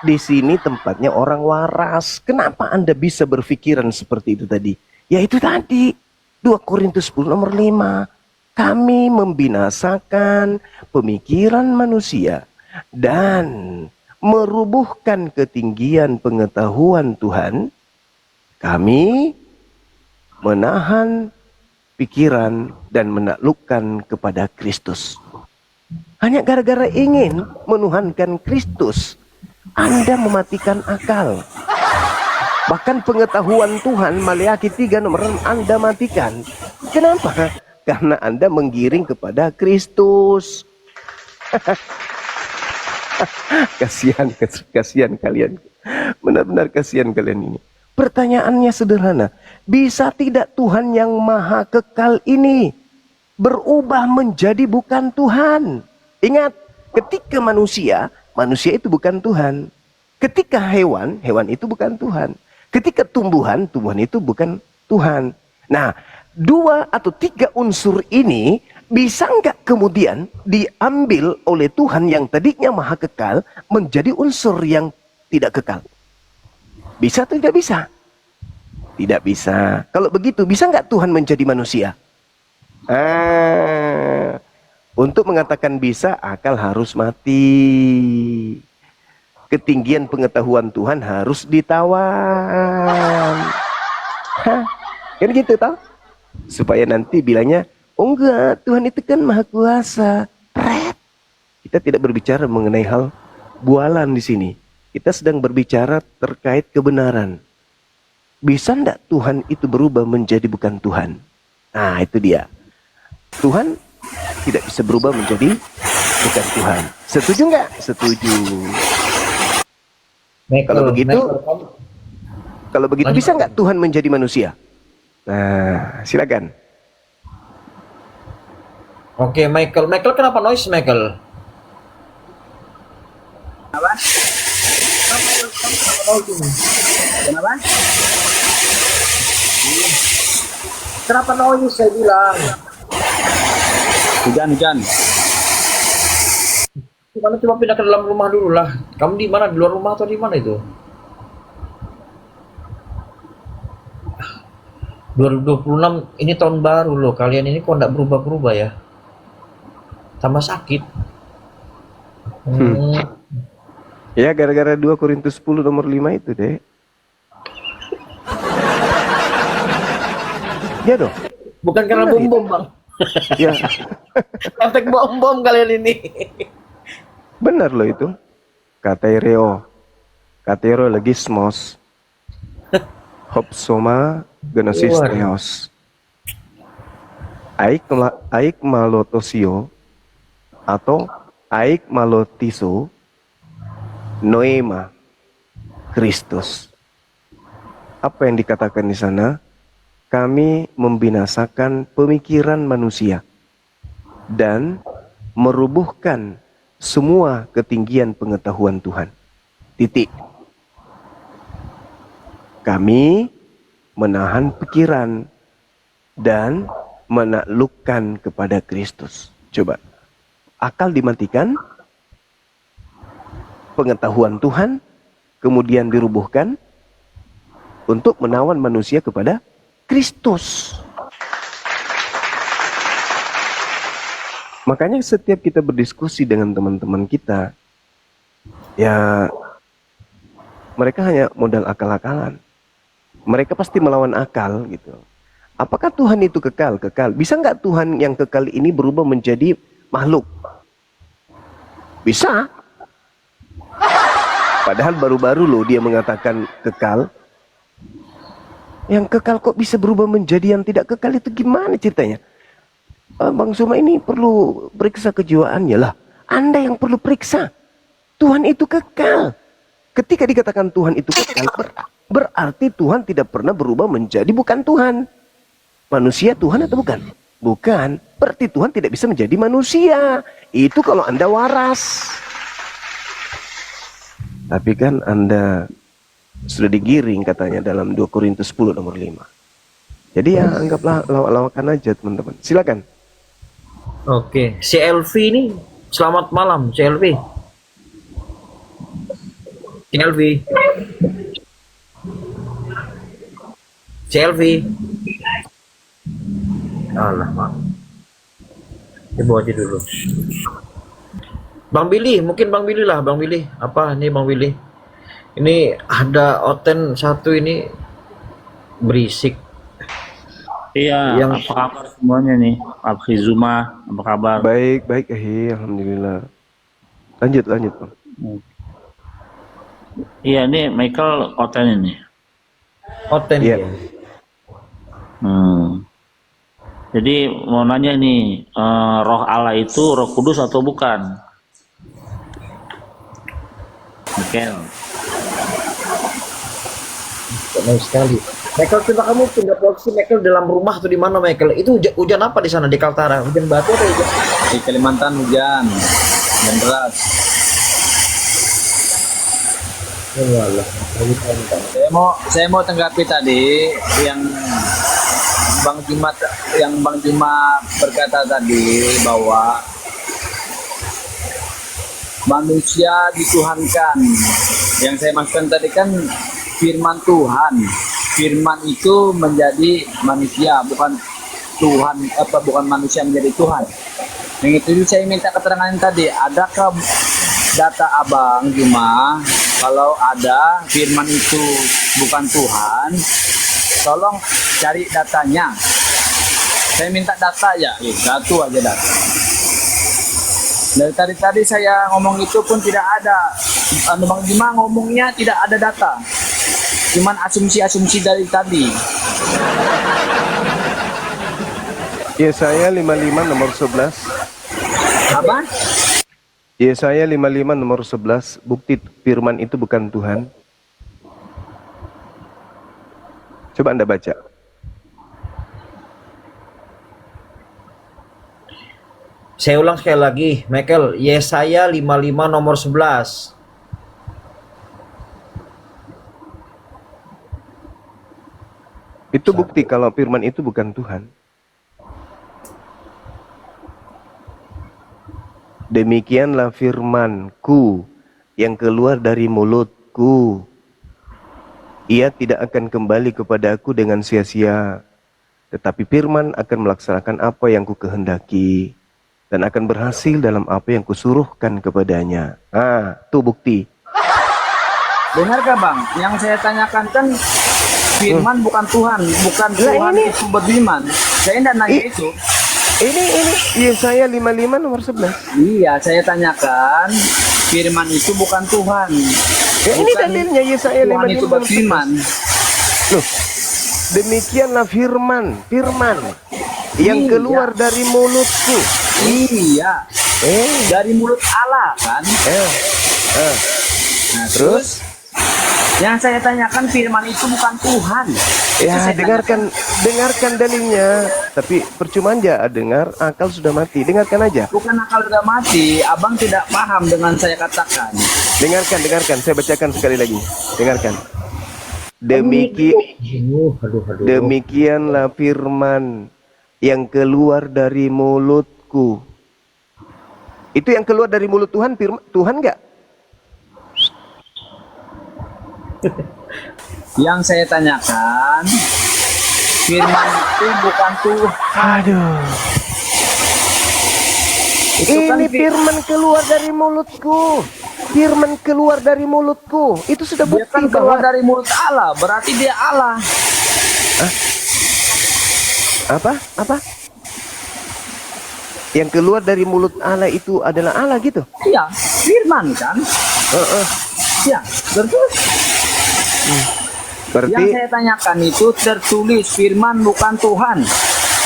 [SPEAKER 5] Di sini tempatnya orang waras. Kenapa Anda bisa berpikiran seperti itu tadi? Ya itu tadi. 2 Korintus 10 nomor 5. Kami membinasakan pemikiran manusia dan merubuhkan ketinggian pengetahuan Tuhan. Kami menahan pikiran dan menaklukkan kepada Kristus. Hanya gara-gara ingin menuhankan Kristus, Anda mematikan akal. Bahkan pengetahuan Tuhan, Maleakhi 3 nomor 6 Anda matikan. Kenapa? Karena Anda menggiring kepada Kristus. Kasihan kalian. Benar-benar kasihan kalian ini. Pertanyaannya sederhana. Bisa tidak Tuhan yang maha kekal ini berubah menjadi bukan Tuhan? Ingat, ketika manusia itu bukan Tuhan. Ketika hewan itu bukan Tuhan. Ketika tumbuhan itu bukan Tuhan. Nah, 2 atau 3 unsur ini bisa nggak kemudian diambil oleh Tuhan yang tadinya maha kekal menjadi unsur yang tidak kekal? Bisa atau tidak bisa? Tidak bisa. Kalau begitu, bisa nggak Tuhan menjadi manusia? Untuk mengatakan bisa, akal harus mati. Ketinggian pengetahuan Tuhan harus ditawan. Kan gitu tau? Supaya nanti bilangnya, oh enggak, Tuhan itu kan maha kuasa. Kita tidak berbicara mengenai hal bualan di sini. Kita sedang berbicara terkait kebenaran. Bisa enggak Tuhan itu berubah menjadi bukan Tuhan? Nah, itu dia. Tuhan tidak bisa berubah menjadi bukan Tuhan. Setuju enggak? Setuju. Kalau begitu bisa enggak Tuhan menjadi manusia? Nah, silakan.
[SPEAKER 4] Oke, Michael kenapa noise, Michael?
[SPEAKER 1] Kenapa?
[SPEAKER 4] Kenapa noise, saya bilang?
[SPEAKER 1] Hujan.
[SPEAKER 4] Gimana, coba pindah ke dalam rumah dulu lah. Kamu di mana? Di luar rumah atau di mana itu? 2026 ini tahun baru loh. Kalian ini kok enggak berubah-berubah ya? Tambah sakit.
[SPEAKER 5] Ya, gara-gara 2 Korintus 10 nomor 5 itu deh. Ya dong.
[SPEAKER 4] Bukan karena bom-bom, Bang.
[SPEAKER 5] Ya.
[SPEAKER 4] Efek bom-bom kalian ini.
[SPEAKER 5] Benar loh itu. Katereo legismos. Hopsoma genosis theos. Aik malotosio atau aik malotiso noema Kristus. Apa yang dikatakan di sana? Kami membinasakan pemikiran manusia dan merubuhkan semua ketinggian pengetahuan Tuhan. Titik. Kami menahan pikiran dan menaklukkan kepada Kristus. Coba, akal dimatikan, pengetahuan Tuhan kemudian dirubuhkan untuk menawan manusia kepada Kristus. Makanya setiap kita berdiskusi dengan teman-teman kita, ya mereka hanya modal akal-akalan. Mereka pasti melawan akal gitu. Apakah Tuhan itu kekal? Kekal. Bisa nggak Tuhan yang kekal ini berubah menjadi makhluk? Bisa. Padahal baru-baru loh dia mengatakan kekal. Yang kekal kok bisa berubah menjadi yang tidak kekal, itu gimana ceritanya? Bang Suma ini perlu periksa kejiwaannya lah. Anda yang perlu periksa. Tuhan itu kekal. Ketika dikatakan Tuhan itu kekal, berarti Tuhan tidak pernah berubah menjadi bukan Tuhan. Manusia Tuhan atau bukan? Bukan. Berarti Tuhan tidak bisa menjadi manusia. Itu kalau Anda waras. Tapi kan Anda sudah digiring katanya dalam 2 Korintus 10 nomor 5. Jadi ya anggaplah lawak-lawakan aja teman-teman. Silakan.
[SPEAKER 4] Oke, si Elvi ini selamat malam, si Elvi. Si Elvi. Si Elvi. Alah, Mak. Coba aja dulu. Bang Billy, mungkin Bang Billy lah, Bang Billy. Apa nih Bang Billy? Ini ada Oten satu ini berisik.
[SPEAKER 6] Iya, apa kabar semuanya nih? Pak Zuma, apa kabar?
[SPEAKER 5] Baik, baik. Alhamdulillah. Lanjut, Bang.
[SPEAKER 6] Iya, nih Michael Oten ini.
[SPEAKER 4] Oten
[SPEAKER 5] Iya.
[SPEAKER 4] ya.
[SPEAKER 6] Jadi mau nanya nih, roh Allah itu roh kudus atau bukan? Michael.
[SPEAKER 4] Baik sekali. Michael, coba kamu pindah posisi Michael dalam rumah atau di mana Michael? Itu hujan apa di sana di Kaltara? Hujan batu atau hujan?
[SPEAKER 7] Di Kalimantan hujan dan deras.
[SPEAKER 4] Walah,
[SPEAKER 7] Saya mau tanggapi tadi yang Bang Juma berkata tadi bahwa manusia dituhankan. Yang saya maksudkan tadi kan firman Tuhan. Firman itu menjadi manusia, bukan Tuhan, bukan manusia menjadi Tuhan. Yang itu saya minta keterangan tadi. Adakah data Abang Juma kalau ada firman itu bukan Tuhan? Tolong cari datanya. Saya minta data ya, satu aja data. Dari tadi saya ngomong itu pun tidak ada. Bang Juma ngomongnya tidak ada data. Cuman asumsi-asumsi dari tadi.
[SPEAKER 5] Yesaya 55 nomor 11.
[SPEAKER 7] Apa?
[SPEAKER 5] Yesaya 55 nomor 11, bukti firman itu bukan Tuhan. Coba Anda baca.
[SPEAKER 4] Saya ulang sekali lagi, Michael. Yesaya 55 nomor 11.
[SPEAKER 5] Itu bukti kalau firman itu bukan Tuhan. Demikianlah firman-Ku yang keluar dari mulut-Ku. Ia tidak akan kembali kepadaku dengan sia-sia, tetapi firman akan melaksanakan apa yang Ku kehendaki dan akan berhasil dalam apa yang Kusuruhkan kepadanya. Tuh bukti.
[SPEAKER 7] Dengarkah Bang? Yang saya tanyakan kan firman bukan Tuhan, bukan Tuhan
[SPEAKER 5] ini
[SPEAKER 7] itu berfirman. Saya tidak nanya itu.
[SPEAKER 5] Ini Yesaya 55 nomor 11.
[SPEAKER 7] Iya, saya tanyakan firman itu bukan Tuhan.
[SPEAKER 5] Ya, ini dalilnya Yesaya 55
[SPEAKER 7] Tuhan itu
[SPEAKER 5] nomor 11.
[SPEAKER 7] berfirman.
[SPEAKER 5] Loh, demikianlah firman yang keluar dari mulutku.
[SPEAKER 7] Iya. Dari mulut Allah kan. Nah, terus yang saya tanyakan firman itu bukan Tuhan.
[SPEAKER 5] Ya, dengarkan dalilnya. Tapi percuma aja dengar, akal sudah mati. Dengarkan aja.
[SPEAKER 7] Bukan akal udah mati, abang tidak paham dengan saya katakan.
[SPEAKER 5] Dengarkan. Saya bacakan sekali lagi. Dengarkan. Demikianlah firman yang keluar dari mulutku. Itu yang keluar dari mulut Tuhan, Tuhan nggak?
[SPEAKER 7] Yang saya tanyakan, firman itu bukan Tuhan.
[SPEAKER 5] Aduh.
[SPEAKER 7] Itu kan
[SPEAKER 5] Ini firman keluar dari mulutku. Firman keluar dari mulutku. Itu sudah
[SPEAKER 7] dia
[SPEAKER 5] bukti
[SPEAKER 7] kan keluar
[SPEAKER 5] bahwa
[SPEAKER 7] dari mulut Allah, berarti dia Allah.
[SPEAKER 5] apa? Yang keluar dari mulut Allah itu adalah Allah gitu.
[SPEAKER 7] Iya, firman kan? Ya, betul.
[SPEAKER 5] Berarti
[SPEAKER 7] Yang saya tanyakan itu tertulis firman bukan Tuhan.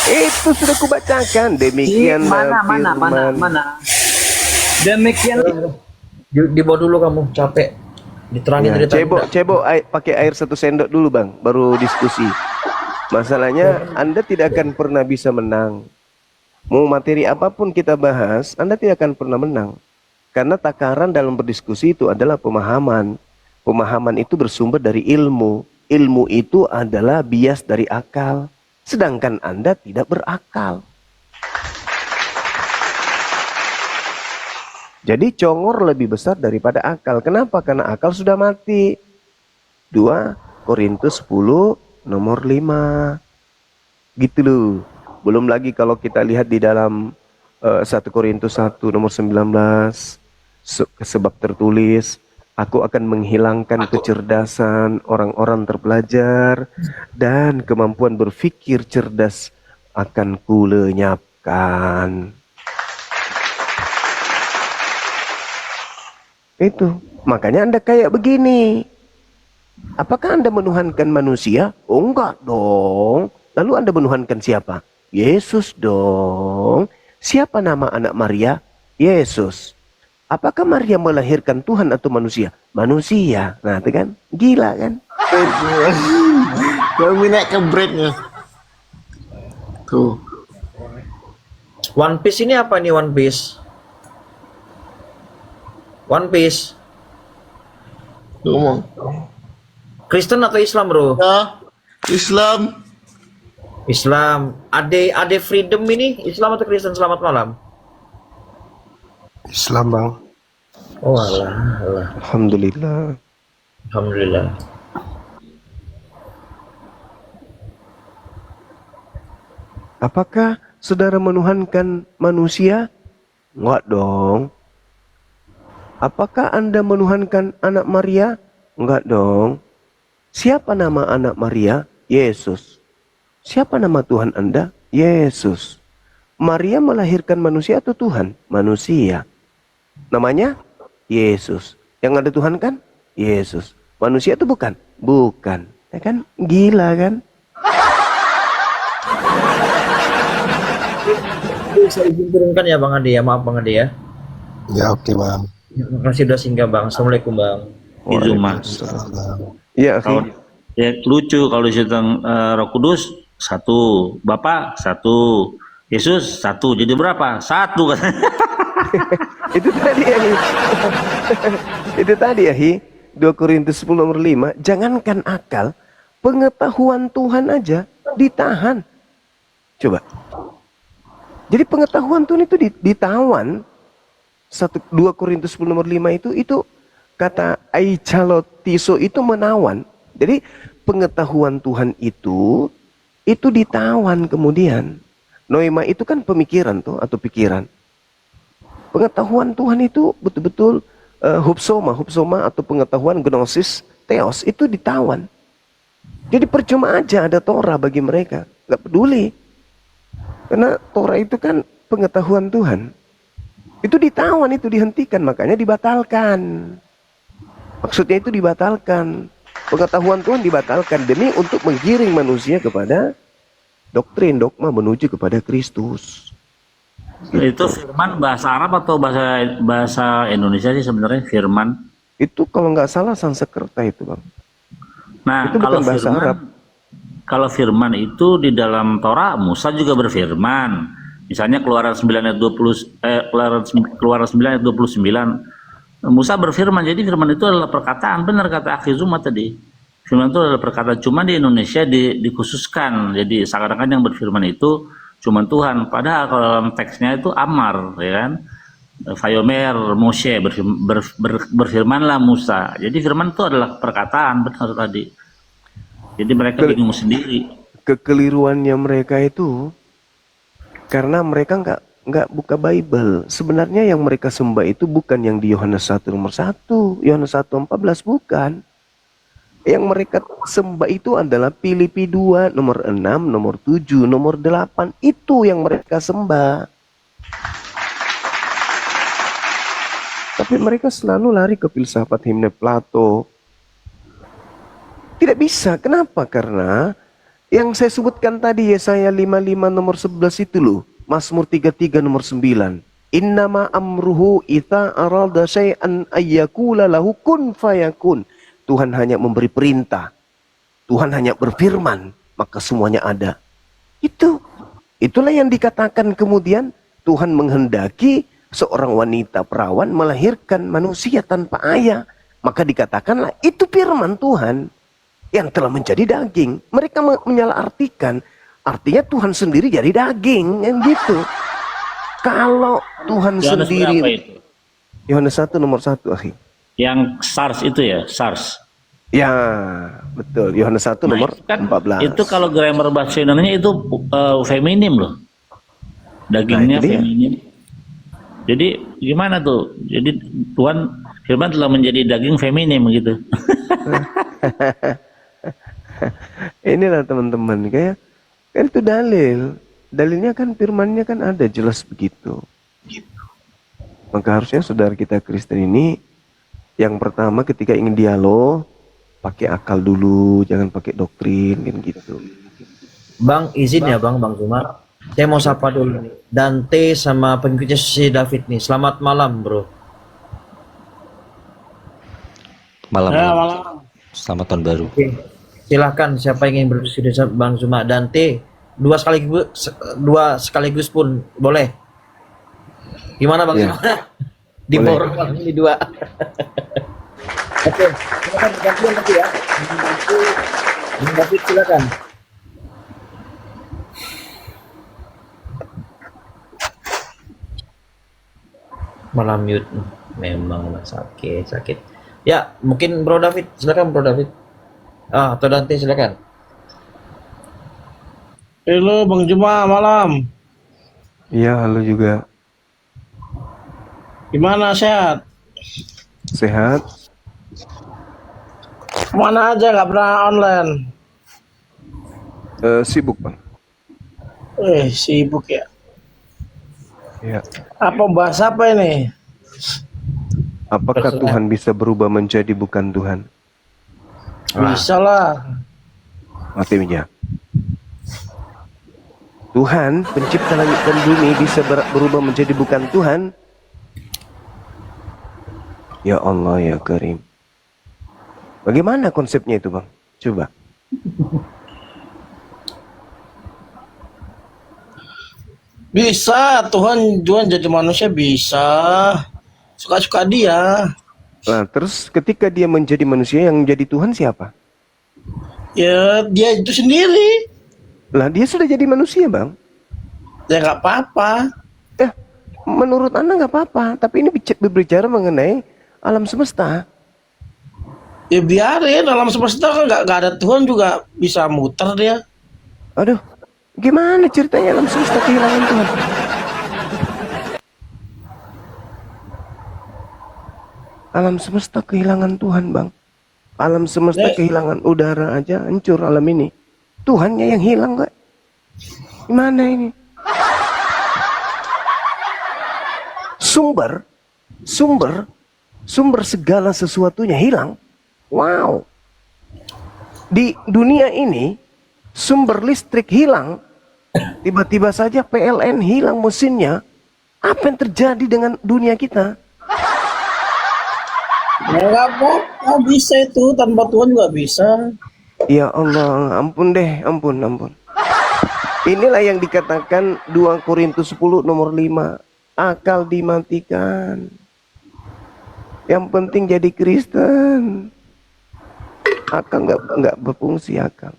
[SPEAKER 5] itu sudah kubacakan. Demikian
[SPEAKER 7] Mana. Demikian.
[SPEAKER 4] Di bawah dulu kamu, capek. Diterangin
[SPEAKER 5] Ya,
[SPEAKER 4] dari tadi.
[SPEAKER 5] cebok pakai air 1 sendok dulu bang, baru diskusi. Masalahnya Anda tidak akan pernah bisa menang. Mau materi apapun kita bahas, Anda tidak akan pernah menang. Karena takaran dalam berdiskusi itu adalah pemahaman. Pemahaman itu bersumber dari ilmu. Ilmu itu adalah bias dari akal. Sedangkan Anda tidak berakal. Jadi congor lebih besar daripada akal. Kenapa? Karena akal sudah mati. 2 Korintus 10 nomor 5. Gitu loh. Belum lagi kalau kita lihat di dalam 1 Korintus 1 nomor 19. Sebab tertulis, aku akan menghilangkan kecerdasan orang-orang terpelajar dan kemampuan berpikir cerdas akan kulenyapkan. Itu. Makanya Anda kayak begini. Apakah Anda menuhankan manusia? Oh enggak dong. Lalu Anda menuhankan siapa? Yesus dong. Siapa nama anak Maria? Yesus. Apakah Maria melahirkan Tuhan atau manusia? Manusia. Nah itu kan. Gila kan?
[SPEAKER 8] Kami naik ke breaknya. Tuh.
[SPEAKER 4] One Piece ini apa nih One Piece? One Piece.
[SPEAKER 8] Ngomong.
[SPEAKER 4] Kristen atau Islam bro?
[SPEAKER 8] Ya, Islam.
[SPEAKER 4] Islam. Ade Freedom ini Islam atau Kristen? Selamat malam.
[SPEAKER 8] Islam bang.
[SPEAKER 4] Oh alah.
[SPEAKER 5] Alhamdulillah.
[SPEAKER 4] Alhamdulillah.
[SPEAKER 5] Apakah saudara menuhankan manusia? Enggak dong. Apakah Anda menuhankan anak Maria? Enggak dong. Siapa nama anak Maria? Yesus. Siapa nama Tuhan Anda? Yesus. Maria melahirkan manusia atau Tuhan? Manusia. Namanya Yesus. Yang ada Tuhan kan? Yesus. Manusia itu bukan? Bukan. Ya kan? Gila kan?
[SPEAKER 4] Bisa izin turunkan ya Bang Ade ya. Maaf Bang Ade ya.
[SPEAKER 8] Ya oke bang.
[SPEAKER 4] Terima kasih sudah singgah Bang. Assalamualaikum Bang.
[SPEAKER 6] Itu mas.
[SPEAKER 5] Ya,
[SPEAKER 6] Kalau ya, lucu kalau ditentang Roh Kudus 1, Bapa 1, Yesus 1, jadi berapa? 1 kan?
[SPEAKER 5] itu tadi ya Hi. Itu tadi ya Hi. 2 Korintus 10 nomor 5. Jangankan akal, pengetahuan Tuhan aja ditahan. Coba. Jadi pengetahuan Tuhan itu ditawan. 2 Korintus 10 nomor 5 itu kata aichalotiso itu menawan. Jadi pengetahuan Tuhan itu ditawan kemudian. Noema itu kan pemikiran tuh atau pikiran. Pengetahuan Tuhan itu betul-betul hupsoma atau pengetahuan gnosis theos itu ditawan. Jadi percuma aja ada Torah bagi mereka, nggak peduli. Karena Torah itu kan pengetahuan Tuhan. Itu ditawan, itu dihentikan, makanya dibatalkan. Maksudnya itu dibatalkan. Pengetahuan Tuhan dibatalkan demi untuk menggiring manusia kepada doktrin, dogma menuju kepada Kristus.
[SPEAKER 6] Itu firman bahasa Arab atau bahasa Indonesia sih sebenarnya firman?
[SPEAKER 5] Itu kalau nggak salah Sanskerta itu bang.
[SPEAKER 6] Nah
[SPEAKER 5] itu
[SPEAKER 6] kalau
[SPEAKER 5] bukan bahasa
[SPEAKER 6] firman,
[SPEAKER 5] Arab.
[SPEAKER 6] Kalau firman itu di dalam Torah Musa juga berfirman. Misalnya Keluaran 9 ayat 20 Keluaran 9 ayat 29 Musa berfirman. Jadi firman itu adalah perkataan, benar kata Akhi Zuma tadi. Firman itu adalah perkataan, cuma di Indonesia dikhususkan. Jadi seakan-akan yang berfirman itu cuman Tuhan. Padahal kalau dalam teksnya itu Amar, ya kan? Vayomer Moshe, berfirmanlah Musa. Jadi firman itu adalah perkataan, benar tadi. Jadi mereka bingung sendiri.
[SPEAKER 5] Kekeliruannya mereka itu karena mereka nggak buka Bible. Sebenarnya yang mereka sembah itu bukan yang di Yohanes 1 nomor 1, Yohanes 1:14 bukan. Yang mereka sembah itu adalah Filipi 2 nomor 6, nomor 7, nomor 8. Itu yang mereka sembah. Tapi mereka selalu lari ke filsafat himne Plato. Tidak bisa. Kenapa? Karena yang saya sebutkan tadi Yesaya 55 nomor 11 itu loh. Mazmur 33 nomor 9. Innama amruhu ita arada syai'an ayyakula lahu kun fayakun. Tuhan hanya memberi perintah. Tuhan hanya berfirman, maka semuanya ada. Itulah yang dikatakan kemudian Tuhan menghendaki seorang wanita perawan melahirkan manusia tanpa ayah. Maka dikatakanlah itu firman Tuhan yang telah menjadi daging. Mereka menyalahartikan, artinya Tuhan sendiri jadi daging, yang gitu. Kalau Tuhan
[SPEAKER 6] Yohanes
[SPEAKER 5] sendiri,
[SPEAKER 6] berapa itu?
[SPEAKER 5] Yohanes 1 nomor 1 akhi.
[SPEAKER 6] Yang SARS itu ya, SARS.
[SPEAKER 5] Ya, betul. Yohanes 1 nomor
[SPEAKER 6] Itu kan,
[SPEAKER 5] 14.
[SPEAKER 6] itu kalau grammar bahasa Indonesia itu feminim loh. Dagingnya
[SPEAKER 5] Nah, itu dia.
[SPEAKER 6] feminim. Jadi gimana tuh? Jadi Tuhan firman telah menjadi daging feminim gitu.
[SPEAKER 5] Inilah teman-teman, kayak kan itu dalilnya kan firmannya kan ada jelas begitu. Maka harusnya saudara kita Kristen ini yang pertama ketika ingin dialog pakai akal dulu, jangan pakai doktrin kan gitu.
[SPEAKER 4] Bang, izin ya Bang Zuma. Saya mau sapa dulu nih. Dante sama pengikutnya si David nih. Selamat malam, Bro.
[SPEAKER 9] Malam.
[SPEAKER 4] Malam.
[SPEAKER 9] Selamat tahun baru.
[SPEAKER 4] Oke. Silahkan siapa yang ingin berdiskusi dengan Bang Zuma. Dante, dua sekaligus pun boleh. Gimana Bang Zuma? Diborong di dua. Oke, silakan gantian lagi ya. Bang David silakan. Malam mute, memang sakit. Ya, mungkin Bro David, silakan Bro David. Atau Dante silakan.
[SPEAKER 10] Halo Bang Juma, malam.
[SPEAKER 5] Iya, halo juga.
[SPEAKER 10] Gimana, sehat?
[SPEAKER 5] Sehat?
[SPEAKER 10] Mana aja nggak pernah online?
[SPEAKER 5] Sibuk Bang.
[SPEAKER 10] Sibuk ya.
[SPEAKER 5] Ya.
[SPEAKER 10] Apa bahas apa ini?
[SPEAKER 5] Apakah Tuhan bisa berubah menjadi bukan Tuhan?
[SPEAKER 10] Bisa lah.
[SPEAKER 5] Artinya Tuhan pencipta langit dan bumi bisa berubah menjadi bukan Tuhan? Ya Allah ya Karim. Bagaimana konsepnya itu Bang? Coba.
[SPEAKER 10] Bisa, Tuhan jadi manusia bisa. Suka-suka dia.
[SPEAKER 5] Nah, terus ketika dia menjadi manusia, yang jadi Tuhan siapa?
[SPEAKER 10] Ya, dia itu sendiri.
[SPEAKER 5] Lah, dia sudah jadi manusia, Bang.
[SPEAKER 10] Ya nggak apa-apa.
[SPEAKER 5] Menurut Anda nggak apa-apa, tapi ini berbicara mengenai alam semesta.
[SPEAKER 10] Ya biarin, alam semesta kan nggak ada Tuhan juga bisa muter dia.
[SPEAKER 5] Aduh, gimana ceritanya alam semesta kehilangan Tuhan? Alam semesta kehilangan Tuhan, Bang. Alam semesta kehilangan udara aja, hancur alam ini. Tuhannya yang hilang, kok. Gimana ini? Sumber segala sesuatunya hilang. Wow. Di dunia ini, sumber listrik hilang. Tiba-tiba saja PLN hilang mesinnya. Apa yang terjadi dengan dunia kita?
[SPEAKER 10] Ya nggak bisa itu, tanpa Tuhan juga bisa.
[SPEAKER 5] Ya Allah, ampun deh, ampun. Inilah yang dikatakan 2 Korintus 10 nomor 5. Akal dimatikan. Yang penting jadi Kristen. Akal nggak berfungsi akal.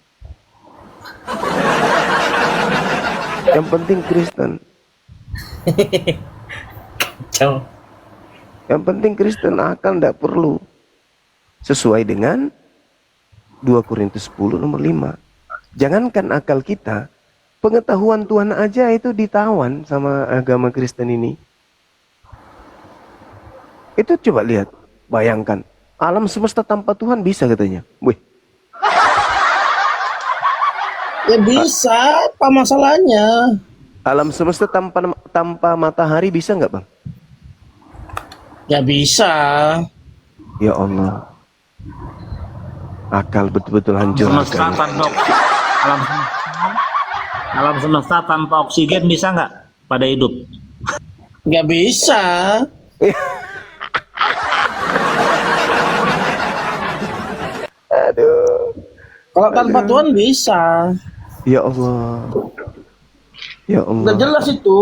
[SPEAKER 5] Yang penting Kristen.
[SPEAKER 4] Kacau.
[SPEAKER 5] Yang penting Kristen, akal tidak perlu. Sesuai dengan 2 Korintus 10 nomor 5. Jangankan akal kita, pengetahuan Tuhan aja itu ditawan sama agama Kristen ini. Itu coba lihat, bayangkan. Alam semesta tanpa Tuhan bisa katanya. Wih.
[SPEAKER 10] Ya bisa, apa masalahnya?
[SPEAKER 5] Alam semesta tanpa matahari bisa nggak, Bang?
[SPEAKER 10] Ya bisa.
[SPEAKER 5] Ya Allah. Akal betul-betul hancur.
[SPEAKER 6] Alam semesta tanpa oksigen bisa nggak pada hidup?
[SPEAKER 10] Nggak bisa.
[SPEAKER 5] Aduh.
[SPEAKER 10] Kalau tanpa Tuhan bisa.
[SPEAKER 5] Ya Allah. Ya Allah.
[SPEAKER 10] Udah jelas itu.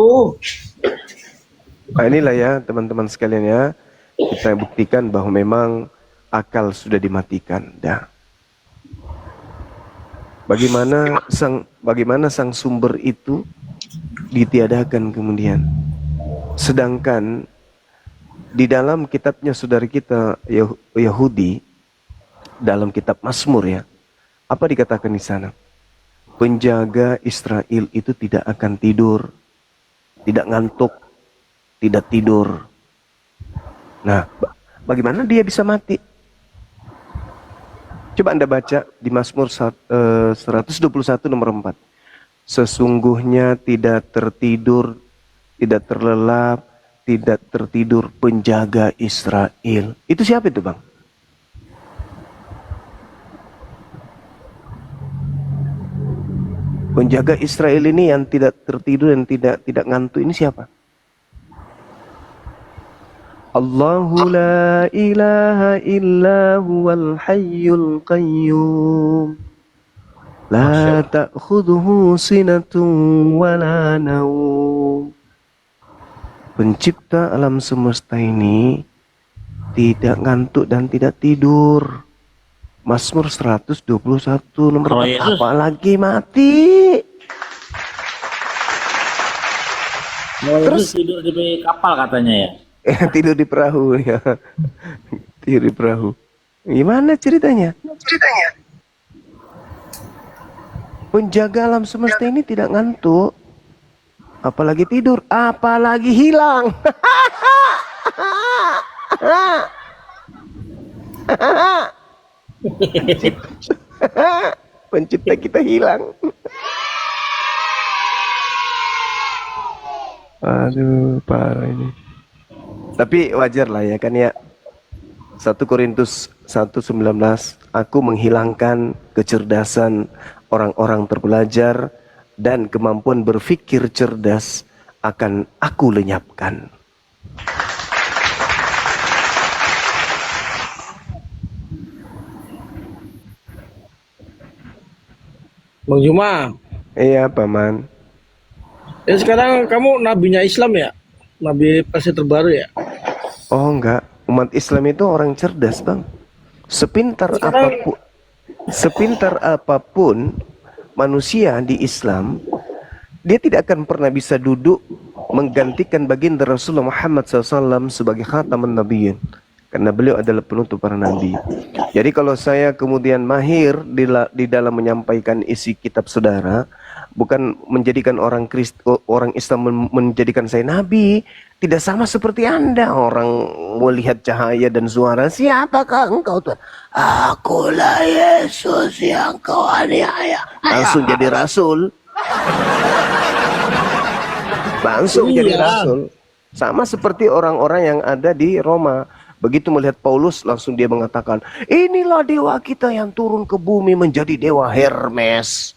[SPEAKER 5] Nah, inilah ya teman-teman sekalian ya. Kita buktikan bahwa memang akal sudah dimatikan. Dah. Bagaimana sang sumber itu ditiadakan kemudian. Sedangkan di dalam kitabnya saudara kita Yahudi, dalam kitab Mazmur ya, apa dikatakan di sana? Penjaga Israel itu tidak akan tidur, tidak ngantuk, tidak tidur. Nah, bagaimana dia bisa mati? Coba Anda baca di Mazmur 121 nomor 4. Sesungguhnya tidak tertidur, tidak terlelap, tidak tertidur penjaga Israel. Itu siapa itu, Bang? Penjaga Israel ini yang tidak tertidur dan tidak ngantuk ini siapa? Allahu la ilaha illa huwal hayyul qayyum la ta'khudhuhu sinatun wa la naum. Pencipta alam semesta ini tidak ngantuk dan tidak tidur. Mazmur 121 nomor 4. Apalagi mati.
[SPEAKER 6] Terus tidur di kapal katanya ya.
[SPEAKER 5] Tidur di perahu ya. Tidur di perahu. Gimana ceritanya? Penjaga alam semesta ini tidak ngantuk, apalagi tidur, apalagi hilang. Pencipta kita hilang. Aduh, parah ini. Tapi wajar lah ya kan ya. 1 Korintus 1:19, aku menghilangkan kecerdasan orang-orang terpelajar dan kemampuan berpikir cerdas akan aku lenyapkan.
[SPEAKER 10] Bang Juma.
[SPEAKER 5] Iya, Paman.
[SPEAKER 10] Ya sekarang kamu nabinya Islam ya? Nabi versi terbaru ya?
[SPEAKER 5] Oh enggak, umat Islam itu orang cerdas, Bang. Sepintar apapun manusia di Islam, dia tidak akan pernah bisa duduk menggantikan baginda Rasulullah Muhammad SAW sebagai khataman nabiyyin, karena beliau adalah penutup para nabi. Jadi kalau saya kemudian mahir di dalam menyampaikan isi kitab saudara, bukan menjadikan orang Islam menjadikan saya nabi, tidak sama seperti Anda. Orang melihat cahaya dan suara, siapakah engkau Tuhan? Akulah Yesus yang kau aniaya. Langsung jadi rasul. Langsung jadi rasul. Sama seperti orang-orang yang ada di Roma. Begitu melihat Paulus, langsung dia mengatakan, inilah dewa kita yang turun ke bumi menjadi dewa Hermes.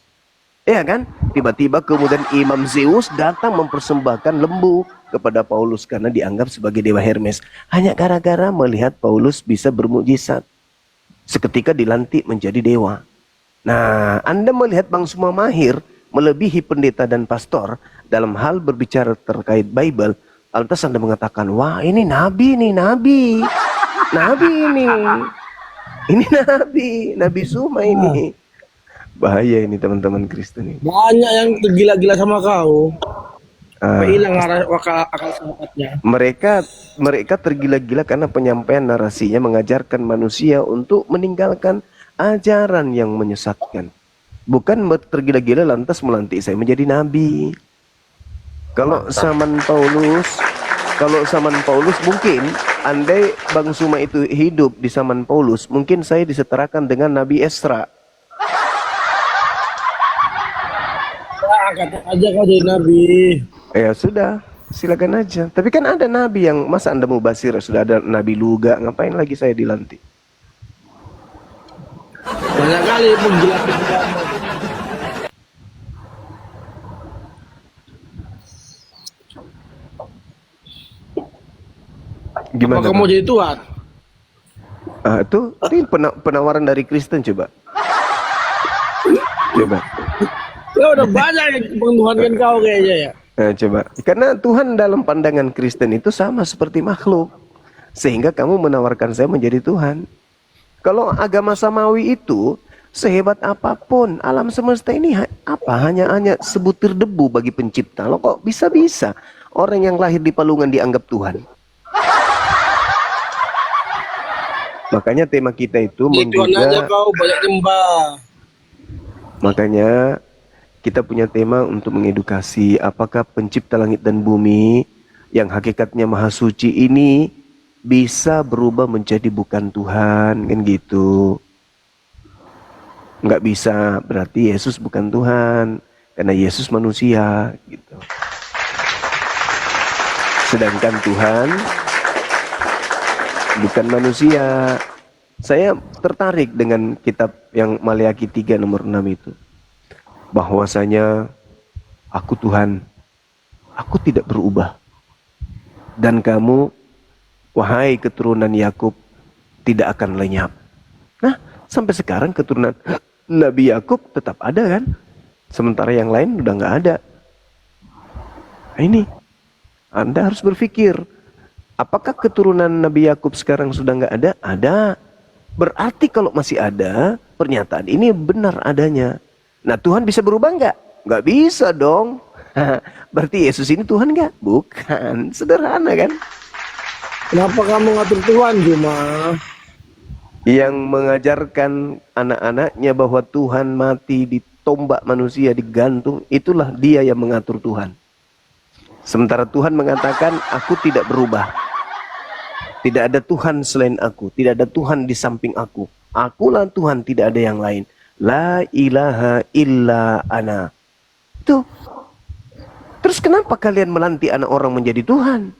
[SPEAKER 5] Ya kan? Tiba-tiba kemudian Imam Zeus datang mempersembahkan lembu kepada Paulus karena dianggap sebagai dewa Hermes. Hanya gara-gara melihat Paulus bisa bermukjizat. Seketika dilantik menjadi dewa. Nah, Anda melihat Bang semua mahir melebihi pendeta dan pastor dalam hal berbicara terkait Bible. Lantas Anda mengatakan, wah ini nabi nih, nabi. Nabi ini. Ini nabi. Nabi Suma ini. Bahaya ini teman-teman Kristen ini.
[SPEAKER 10] Banyak yang tergila-gila sama kau. Sampai hilang akal sehatnya.
[SPEAKER 5] Mereka tergila-gila karena penyampaian narasinya mengajarkan manusia untuk meninggalkan ajaran yang menyesatkan. Bukan tergila-gila lantas melantik saya menjadi nabi. Kalau zaman Paulus mungkin andai Bang Suma itu hidup di zaman Paulus, mungkin saya disetarakan dengan Nabi Esra.
[SPEAKER 10] Kata aja kau jadi nabi.
[SPEAKER 5] Ya sudah, silakan aja. Tapi kan ada nabi yang, masa Anda mau basir, sudah ada nabi Luga, ngapain lagi saya dilantik?
[SPEAKER 10] Banyak kali penjelasan.
[SPEAKER 5] Gimana?
[SPEAKER 10] Apa kamu mau jadi Tuhan?
[SPEAKER 5] Itu penawaran dari Kristen, coba. Coba.
[SPEAKER 10] Ya udah banyak yang mentuhankan kau kayaknya ya.
[SPEAKER 5] Coba. Karena Tuhan dalam pandangan Kristen itu sama seperti makhluk. Sehingga kamu menawarkan saya menjadi Tuhan. Kalau agama samawi itu sehebat apapun, alam semesta ini hanya sebutir debu bagi pencipta. Lo kok bisa-bisa orang yang lahir di palungan dianggap Tuhan? Makanya tema kita itu
[SPEAKER 10] Tuhan aja kau banyak nyembah.
[SPEAKER 5] Makanya kita punya tema untuk mengedukasi apakah pencipta langit dan bumi yang hakikatnya maha suci ini bisa berubah menjadi bukan Tuhan, kan gitu. Nggak bisa, berarti Yesus bukan Tuhan, karena Yesus manusia, gitu. Sedangkan Tuhan bukan manusia. Saya tertarik dengan kitab yang Maleakhi 3 nomor 6 itu. Bahwasanya aku Tuhan, aku tidak berubah. Dan kamu, wahai keturunan Yakub, tidak akan lenyap. Nah, sampai sekarang keturunan Nabi Yakub tetap ada kan? Sementara yang lain udah nggak ada. Nah, ini Anda harus berpikir, apakah keturunan Nabi Yakub sekarang sudah nggak ada? Ada. Berarti kalau masih ada, pernyataan ini benar adanya. Nah, Tuhan bisa berubah nggak? Nggak bisa dong. Berarti Yesus ini Tuhan nggak? Bukan. Sederhana kan?
[SPEAKER 10] Kenapa kamu ngatur Tuhan cuma?
[SPEAKER 5] Yang mengajarkan anak-anaknya bahwa Tuhan mati ditombak manusia, digantung, itulah dia yang mengatur Tuhan. Sementara Tuhan mengatakan, aku tidak berubah. Tidak ada Tuhan selain aku. Tidak ada Tuhan di samping aku. Akulah Tuhan, tidak ada yang lain. La ilaha illa ana. Tuh. Terus kenapa kalian melantik anak orang menjadi Tuhan?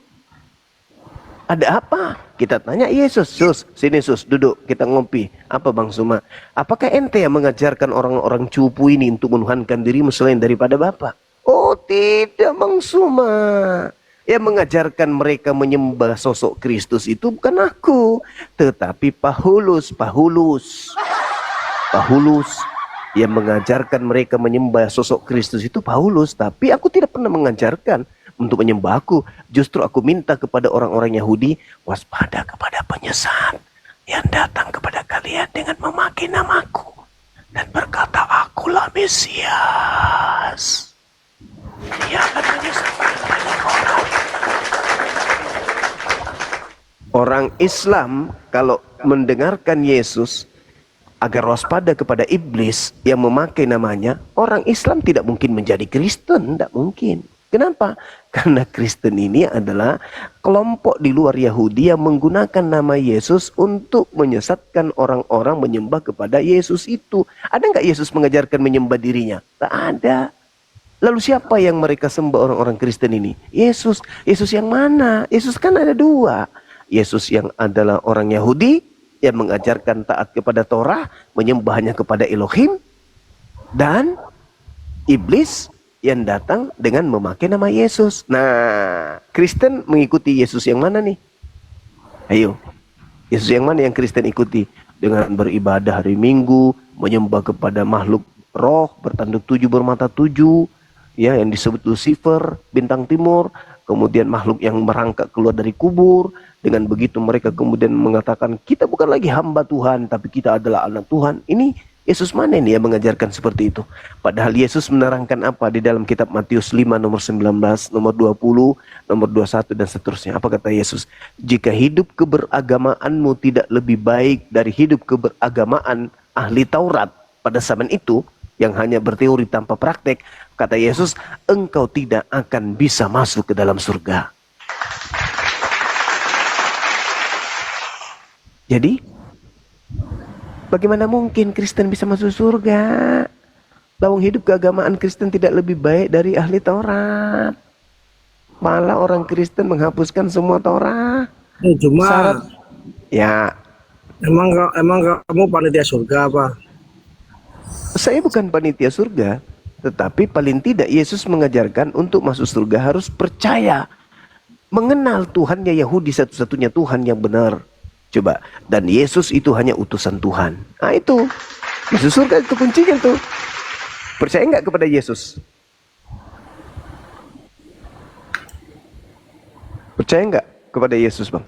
[SPEAKER 5] Ada apa? Kita tanya Yesus. Sus, sini Sus, duduk, kita ngopi. Apa Bang Suma? Apakah ente yang mengajarkan orang-orang cupu ini untuk menuhankan dirimu selain daripada Bapa? Oh tidak Bang Suma. Yang mengajarkan mereka menyembah sosok Kristus itu bukan aku, tetapi Paulus yang mengajarkan mereka menyembah sosok Kristus itu Paulus. Tapi aku tidak pernah mengajarkan untuk menyembahku. Justru aku minta kepada orang-orang Yahudi, waspada kepada penyesat yang datang kepada kalian dengan memakai namaku dan berkata, akulah Mesias. Dia akan menyesatkan banyak orang. Orang Islam kalau mendengarkan Yesus agar waspada kepada iblis yang memakai namanya, orang Islam tidak mungkin menjadi Kristen, tidak mungkin. Kenapa? Karena Kristen ini adalah kelompok di luar Yahudi yang menggunakan nama Yesus untuk menyesatkan orang-orang menyembah kepada Yesus itu. Ada nggak Yesus mengajarkan menyembah dirinya? Tak ada. Lalu siapa yang mereka sembah orang-orang Kristen ini? Yesus. Yesus yang mana? Yesus kan ada dua. Yesus yang adalah orang Yahudi yang mengajarkan taat kepada Torah, menyembahnya kepada Elohim, dan iblis yang datang dengan memakai nama Yesus. Nah, Kristen mengikuti Yesus yang mana nih? Ayo, Yesus yang mana yang Kristen ikuti? Dengan beribadah hari Minggu, menyembah kepada makhluk roh bertanduk 7 bermata 7, ya, yang disebut Lucifer, bintang timur, kemudian makhluk yang merangkak keluar dari kubur. Dengan begitu mereka kemudian mengatakan, kita bukan lagi hamba Tuhan, tapi kita adalah anak Tuhan. Ini Yesus mana ini yang mengajarkan seperti itu? Padahal Yesus menerangkan apa di dalam kitab Matius 5 nomor 19, nomor 20, nomor 21 dan seterusnya. Apa kata Yesus? Jika hidup keberagamaanmu tidak lebih baik dari hidup keberagamaan ahli Taurat pada zaman itu, yang hanya berteori tanpa praktek, kata Yesus, engkau tidak akan bisa masuk ke dalam surga. Jadi, bagaimana mungkin Kristen bisa masuk surga? Lawang hidup keagamaan Kristen tidak lebih baik dari ahli Taurat. Malah orang Kristen menghapuskan semua Taurat.
[SPEAKER 10] Cuma
[SPEAKER 5] Syarat, ya,
[SPEAKER 10] emang kamu panitia surga apa?
[SPEAKER 5] saya bukan panitia surga, tetapi paling tidak Yesus mengajarkan untuk masuk surga harus percaya, mengenal Tuhannya Yahudi satu-satunya Tuhan yang benar. Coba, dan Yesus itu hanya utusan Tuhan. Nah itu, masuk surga itu kuncinya tuh. Percaya nggak kepada Yesus? Percaya nggak kepada Yesus, Bang?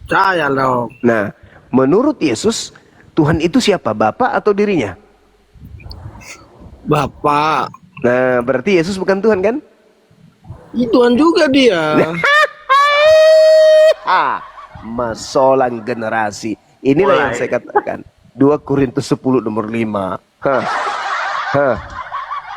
[SPEAKER 10] Percaya dong.
[SPEAKER 5] Nah, menurut Yesus, Tuhan itu siapa? Bapa atau dirinya?
[SPEAKER 10] Bapak.
[SPEAKER 5] Nah, berarti Yesus bukan Tuhan kan?
[SPEAKER 10] Tuhan juga dia.
[SPEAKER 5] Masolang generasi. Inilah yang saya katakan. 2 Korintus 10 nomor 5.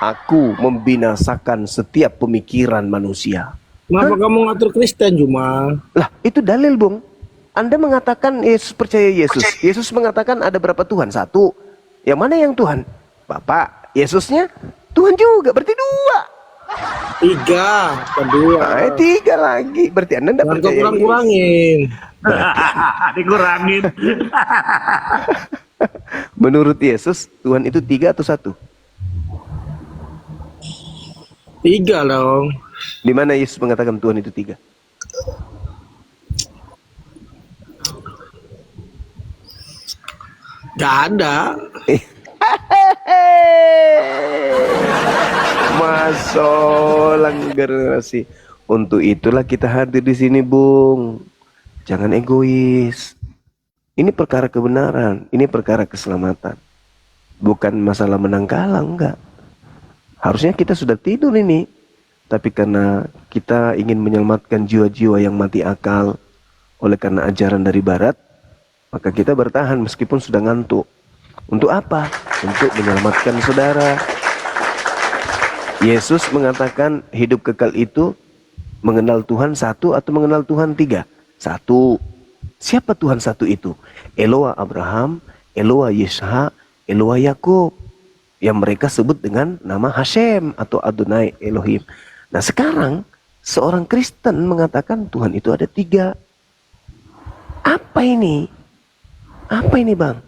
[SPEAKER 5] Aku membinasakan setiap pemikiran manusia.
[SPEAKER 10] Kenapa kamu ngatur Kristen cuma?
[SPEAKER 5] Lah, itu dalil, Bung. Anda mengatakan Yesus percaya Yesus. Yesus mengatakan ada berapa Tuhan? 1. Yang mana yang Tuhan? Bapak. Yesusnya Tuhan juga. Berarti 2.
[SPEAKER 10] 3, kedua.
[SPEAKER 5] 3 lagi. Berarti Anda tidak percaya.
[SPEAKER 10] Kurang-kurangin.
[SPEAKER 6] Dikurangin.
[SPEAKER 5] Menurut Yesus, Tuhan itu 3 atau 1?
[SPEAKER 10] 3 dong.
[SPEAKER 5] Di mana Yesus mengatakan Tuhan itu 3?
[SPEAKER 10] Gak ada.
[SPEAKER 5] Masolang generasi. Untuk itulah kita hadir di sini, Bung. Jangan egois. Ini perkara kebenaran, ini perkara keselamatan. Bukan masalah menang kalah, enggak. Harusnya kita sudah tidur ini. Tapi karena kita ingin menyelamatkan jiwa-jiwa yang mati akal oleh karena ajaran dari barat, maka kita bertahan meskipun sudah ngantuk. Untuk apa? Untuk menyelamatkan saudara. Yesus mengatakan hidup kekal itu mengenal Tuhan 1 atau mengenal Tuhan 3? 1. Siapa Tuhan 1 itu? Eloa Abraham, Eloa Yishak, Eloa Yakub, yang mereka sebut dengan nama Hashem atau Adonai Elohim. Nah sekarang seorang Kristen mengatakan Tuhan itu ada 3. Apa ini? Apa ini, Bang?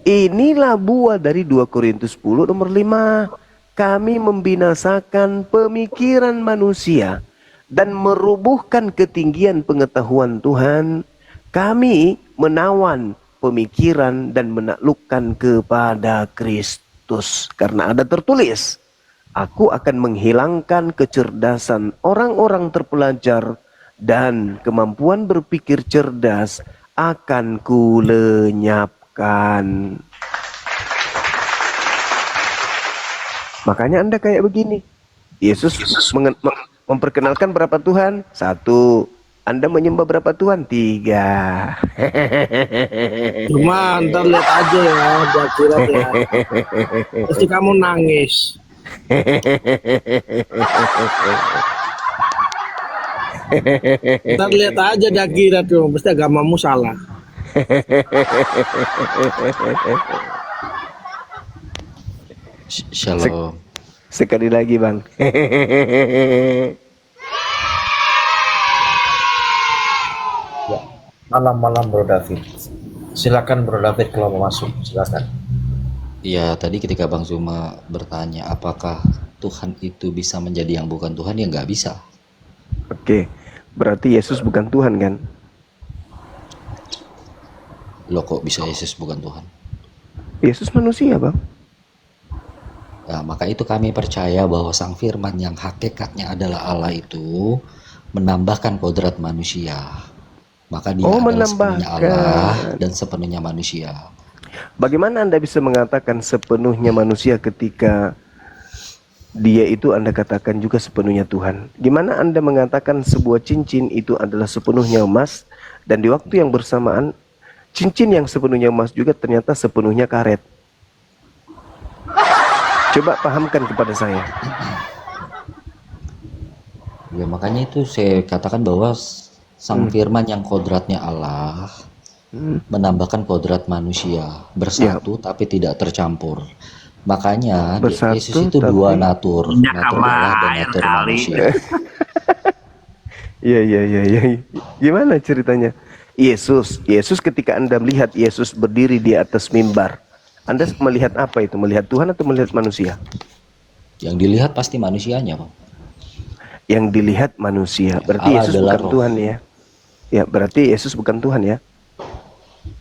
[SPEAKER 5] Inilah buah dari 2 Korintus 10 nomor 5. Kami membinasakan pemikiran manusia dan merubuhkan ketinggian pengetahuan Tuhan. Kami menawan pemikiran dan menaklukkan kepada Kristus. Karena ada tertulis, aku akan menghilangkan kecerdasan orang-orang terpelajar dan kemampuan berpikir cerdas akan kulenyapkan. Makanya Anda kayak begini. Yesus memperkenalkan berapa Tuhan? 1. Anda menyembah berapa Tuhan? 3.
[SPEAKER 10] Cuma ntar lihat aja ya, kira ya. Pasti kamu nangis. Ntar lihat aja kira tuh, pasti agamamu salah.
[SPEAKER 9] Shalom.
[SPEAKER 5] Sekali lagi, Bang.
[SPEAKER 4] Malam-malam Bro David. Silakan Bro David kalau mau masuk, silakan.
[SPEAKER 9] Ya, tadi ketika Bang Zuma bertanya apakah Tuhan itu bisa menjadi yang bukan Tuhan, ya nggak bisa.
[SPEAKER 5] Oke, berarti Yesus bukan Tuhan kan?
[SPEAKER 9] Loh, kok bisa Yesus bukan Tuhan?
[SPEAKER 5] Yesus manusia, Bang.
[SPEAKER 9] Nah, maka itu kami percaya bahwa Sang Firman yang hakikatnya adalah Allah itu menambahkan kodrat manusia. Maka dia adalah sepenuhnya Allah dan sepenuhnya manusia.
[SPEAKER 5] Bagaimana Anda bisa mengatakan sepenuhnya manusia ketika dia itu Anda katakan juga sepenuhnya Tuhan? Gimana Anda mengatakan sebuah cincin itu adalah sepenuhnya emas, dan di waktu yang bersamaan cincin yang sepenuhnya emas juga ternyata sepenuhnya karet? Coba pahamkan kepada saya.
[SPEAKER 9] Ya makanya itu saya katakan bahwa Sang Firman yang kodratnya Allah menambahkan kodrat manusia, bersatu tapi tidak tercampur. Makanya
[SPEAKER 5] Bersatu,
[SPEAKER 9] Yesus itu
[SPEAKER 5] tapi
[SPEAKER 9] dua natur,
[SPEAKER 6] Minyak
[SPEAKER 9] natur
[SPEAKER 6] sama
[SPEAKER 9] Allah dan
[SPEAKER 6] air
[SPEAKER 9] natur
[SPEAKER 6] kali.
[SPEAKER 9] manusia.
[SPEAKER 5] Iya. Gimana ceritanya? Yesus ketika Anda melihat Yesus berdiri di atas mimbar, Anda melihat apa itu? Melihat Tuhan atau melihat manusia?
[SPEAKER 9] Yang dilihat pasti manusianya, Pak.
[SPEAKER 5] Yang dilihat manusia. Berarti
[SPEAKER 9] Allah
[SPEAKER 5] Yesus
[SPEAKER 9] adalah
[SPEAKER 5] bukan
[SPEAKER 9] roh.
[SPEAKER 5] Tuhan ya? Ya, berarti Yesus bukan Tuhan ya?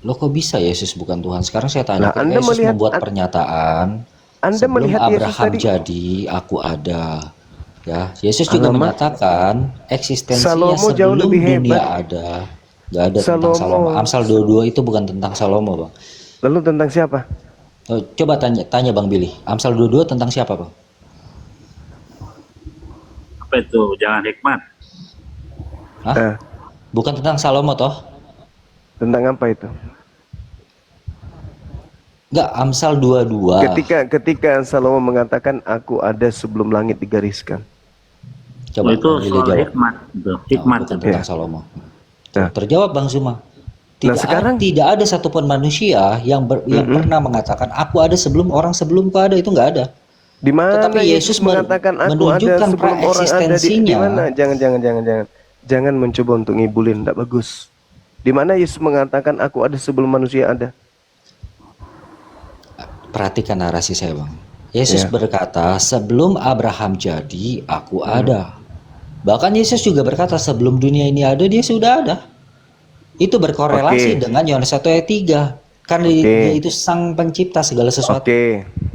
[SPEAKER 9] Loh kok bisa Yesus bukan Tuhan? Sekarang saya tanya,
[SPEAKER 5] Nah,
[SPEAKER 9] kok
[SPEAKER 5] Anda
[SPEAKER 9] Yesus
[SPEAKER 5] melihat-
[SPEAKER 9] membuat pernyataan,
[SPEAKER 5] Anda
[SPEAKER 9] sebelum
[SPEAKER 5] melihat Yesus
[SPEAKER 9] Abraham
[SPEAKER 5] tadi?
[SPEAKER 9] jadi, aku ada. Ya, Yesus juga
[SPEAKER 5] Alamak.
[SPEAKER 9] menyatakan eksistensinya
[SPEAKER 5] Salomo jauh
[SPEAKER 9] sebelum
[SPEAKER 5] lebih
[SPEAKER 9] dunia
[SPEAKER 5] hebat.
[SPEAKER 9] ada. Gak ada tentang
[SPEAKER 5] Salomo.
[SPEAKER 9] Salomo. Amsal 22 itu bukan tentang Salomo, Bang.
[SPEAKER 5] Lalu tentang siapa?
[SPEAKER 9] Oh, coba tanya Bang Billy. Amsal 22 tentang siapa, Bang?
[SPEAKER 6] Apa itu? Jangan hikmat.
[SPEAKER 9] Hah?
[SPEAKER 5] Eh,
[SPEAKER 9] Bukan tentang Salomo toh?
[SPEAKER 5] tentang apa itu?
[SPEAKER 9] Enggak, Amsal 22.
[SPEAKER 5] Ketika Salomo mengatakan aku ada sebelum langit digariskan.
[SPEAKER 9] Coba
[SPEAKER 6] itu
[SPEAKER 9] Bang Billy
[SPEAKER 6] soal
[SPEAKER 9] jawab.
[SPEAKER 6] hikmat. Itu.
[SPEAKER 9] Nah,
[SPEAKER 6] Hikmat.
[SPEAKER 9] bukan
[SPEAKER 6] itu.
[SPEAKER 9] tentang
[SPEAKER 5] Ya.
[SPEAKER 9] Salomo.
[SPEAKER 5] Nah.
[SPEAKER 9] Terjawab Bang Zuma.
[SPEAKER 5] sekarang-
[SPEAKER 9] Tidak ada satupun manusia yang pernah mengatakan aku ada sebelum orang sebelumku ada, itu nggak ada.
[SPEAKER 5] Di mana
[SPEAKER 9] Tetapi
[SPEAKER 5] Yesus
[SPEAKER 9] Yesus
[SPEAKER 5] mengatakan aku ada
[SPEAKER 9] menunjukkan
[SPEAKER 5] sebelum orang ada? Di
[SPEAKER 9] praeksistensinya.
[SPEAKER 5] mana? Jangan mencoba untuk ngibulin, tidak bagus. Di mana Yesus mengatakan aku ada sebelum manusia ada?
[SPEAKER 9] Perhatikan narasi saya, Bang. Yesus
[SPEAKER 5] Ya.
[SPEAKER 9] berkata, sebelum Abraham jadi, aku ada. Bahkan Yesus juga berkata, sebelum dunia ini ada, dia sudah ada. Itu berkorelasi dengan Yohanes 1 ayat 3. Karena dia itu sang pencipta segala sesuatu.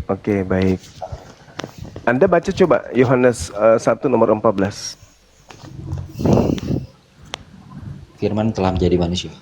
[SPEAKER 5] Oke, baik. Anda baca coba Yohanes 1 nomor 14.
[SPEAKER 9] Firman telah menjadi manusia.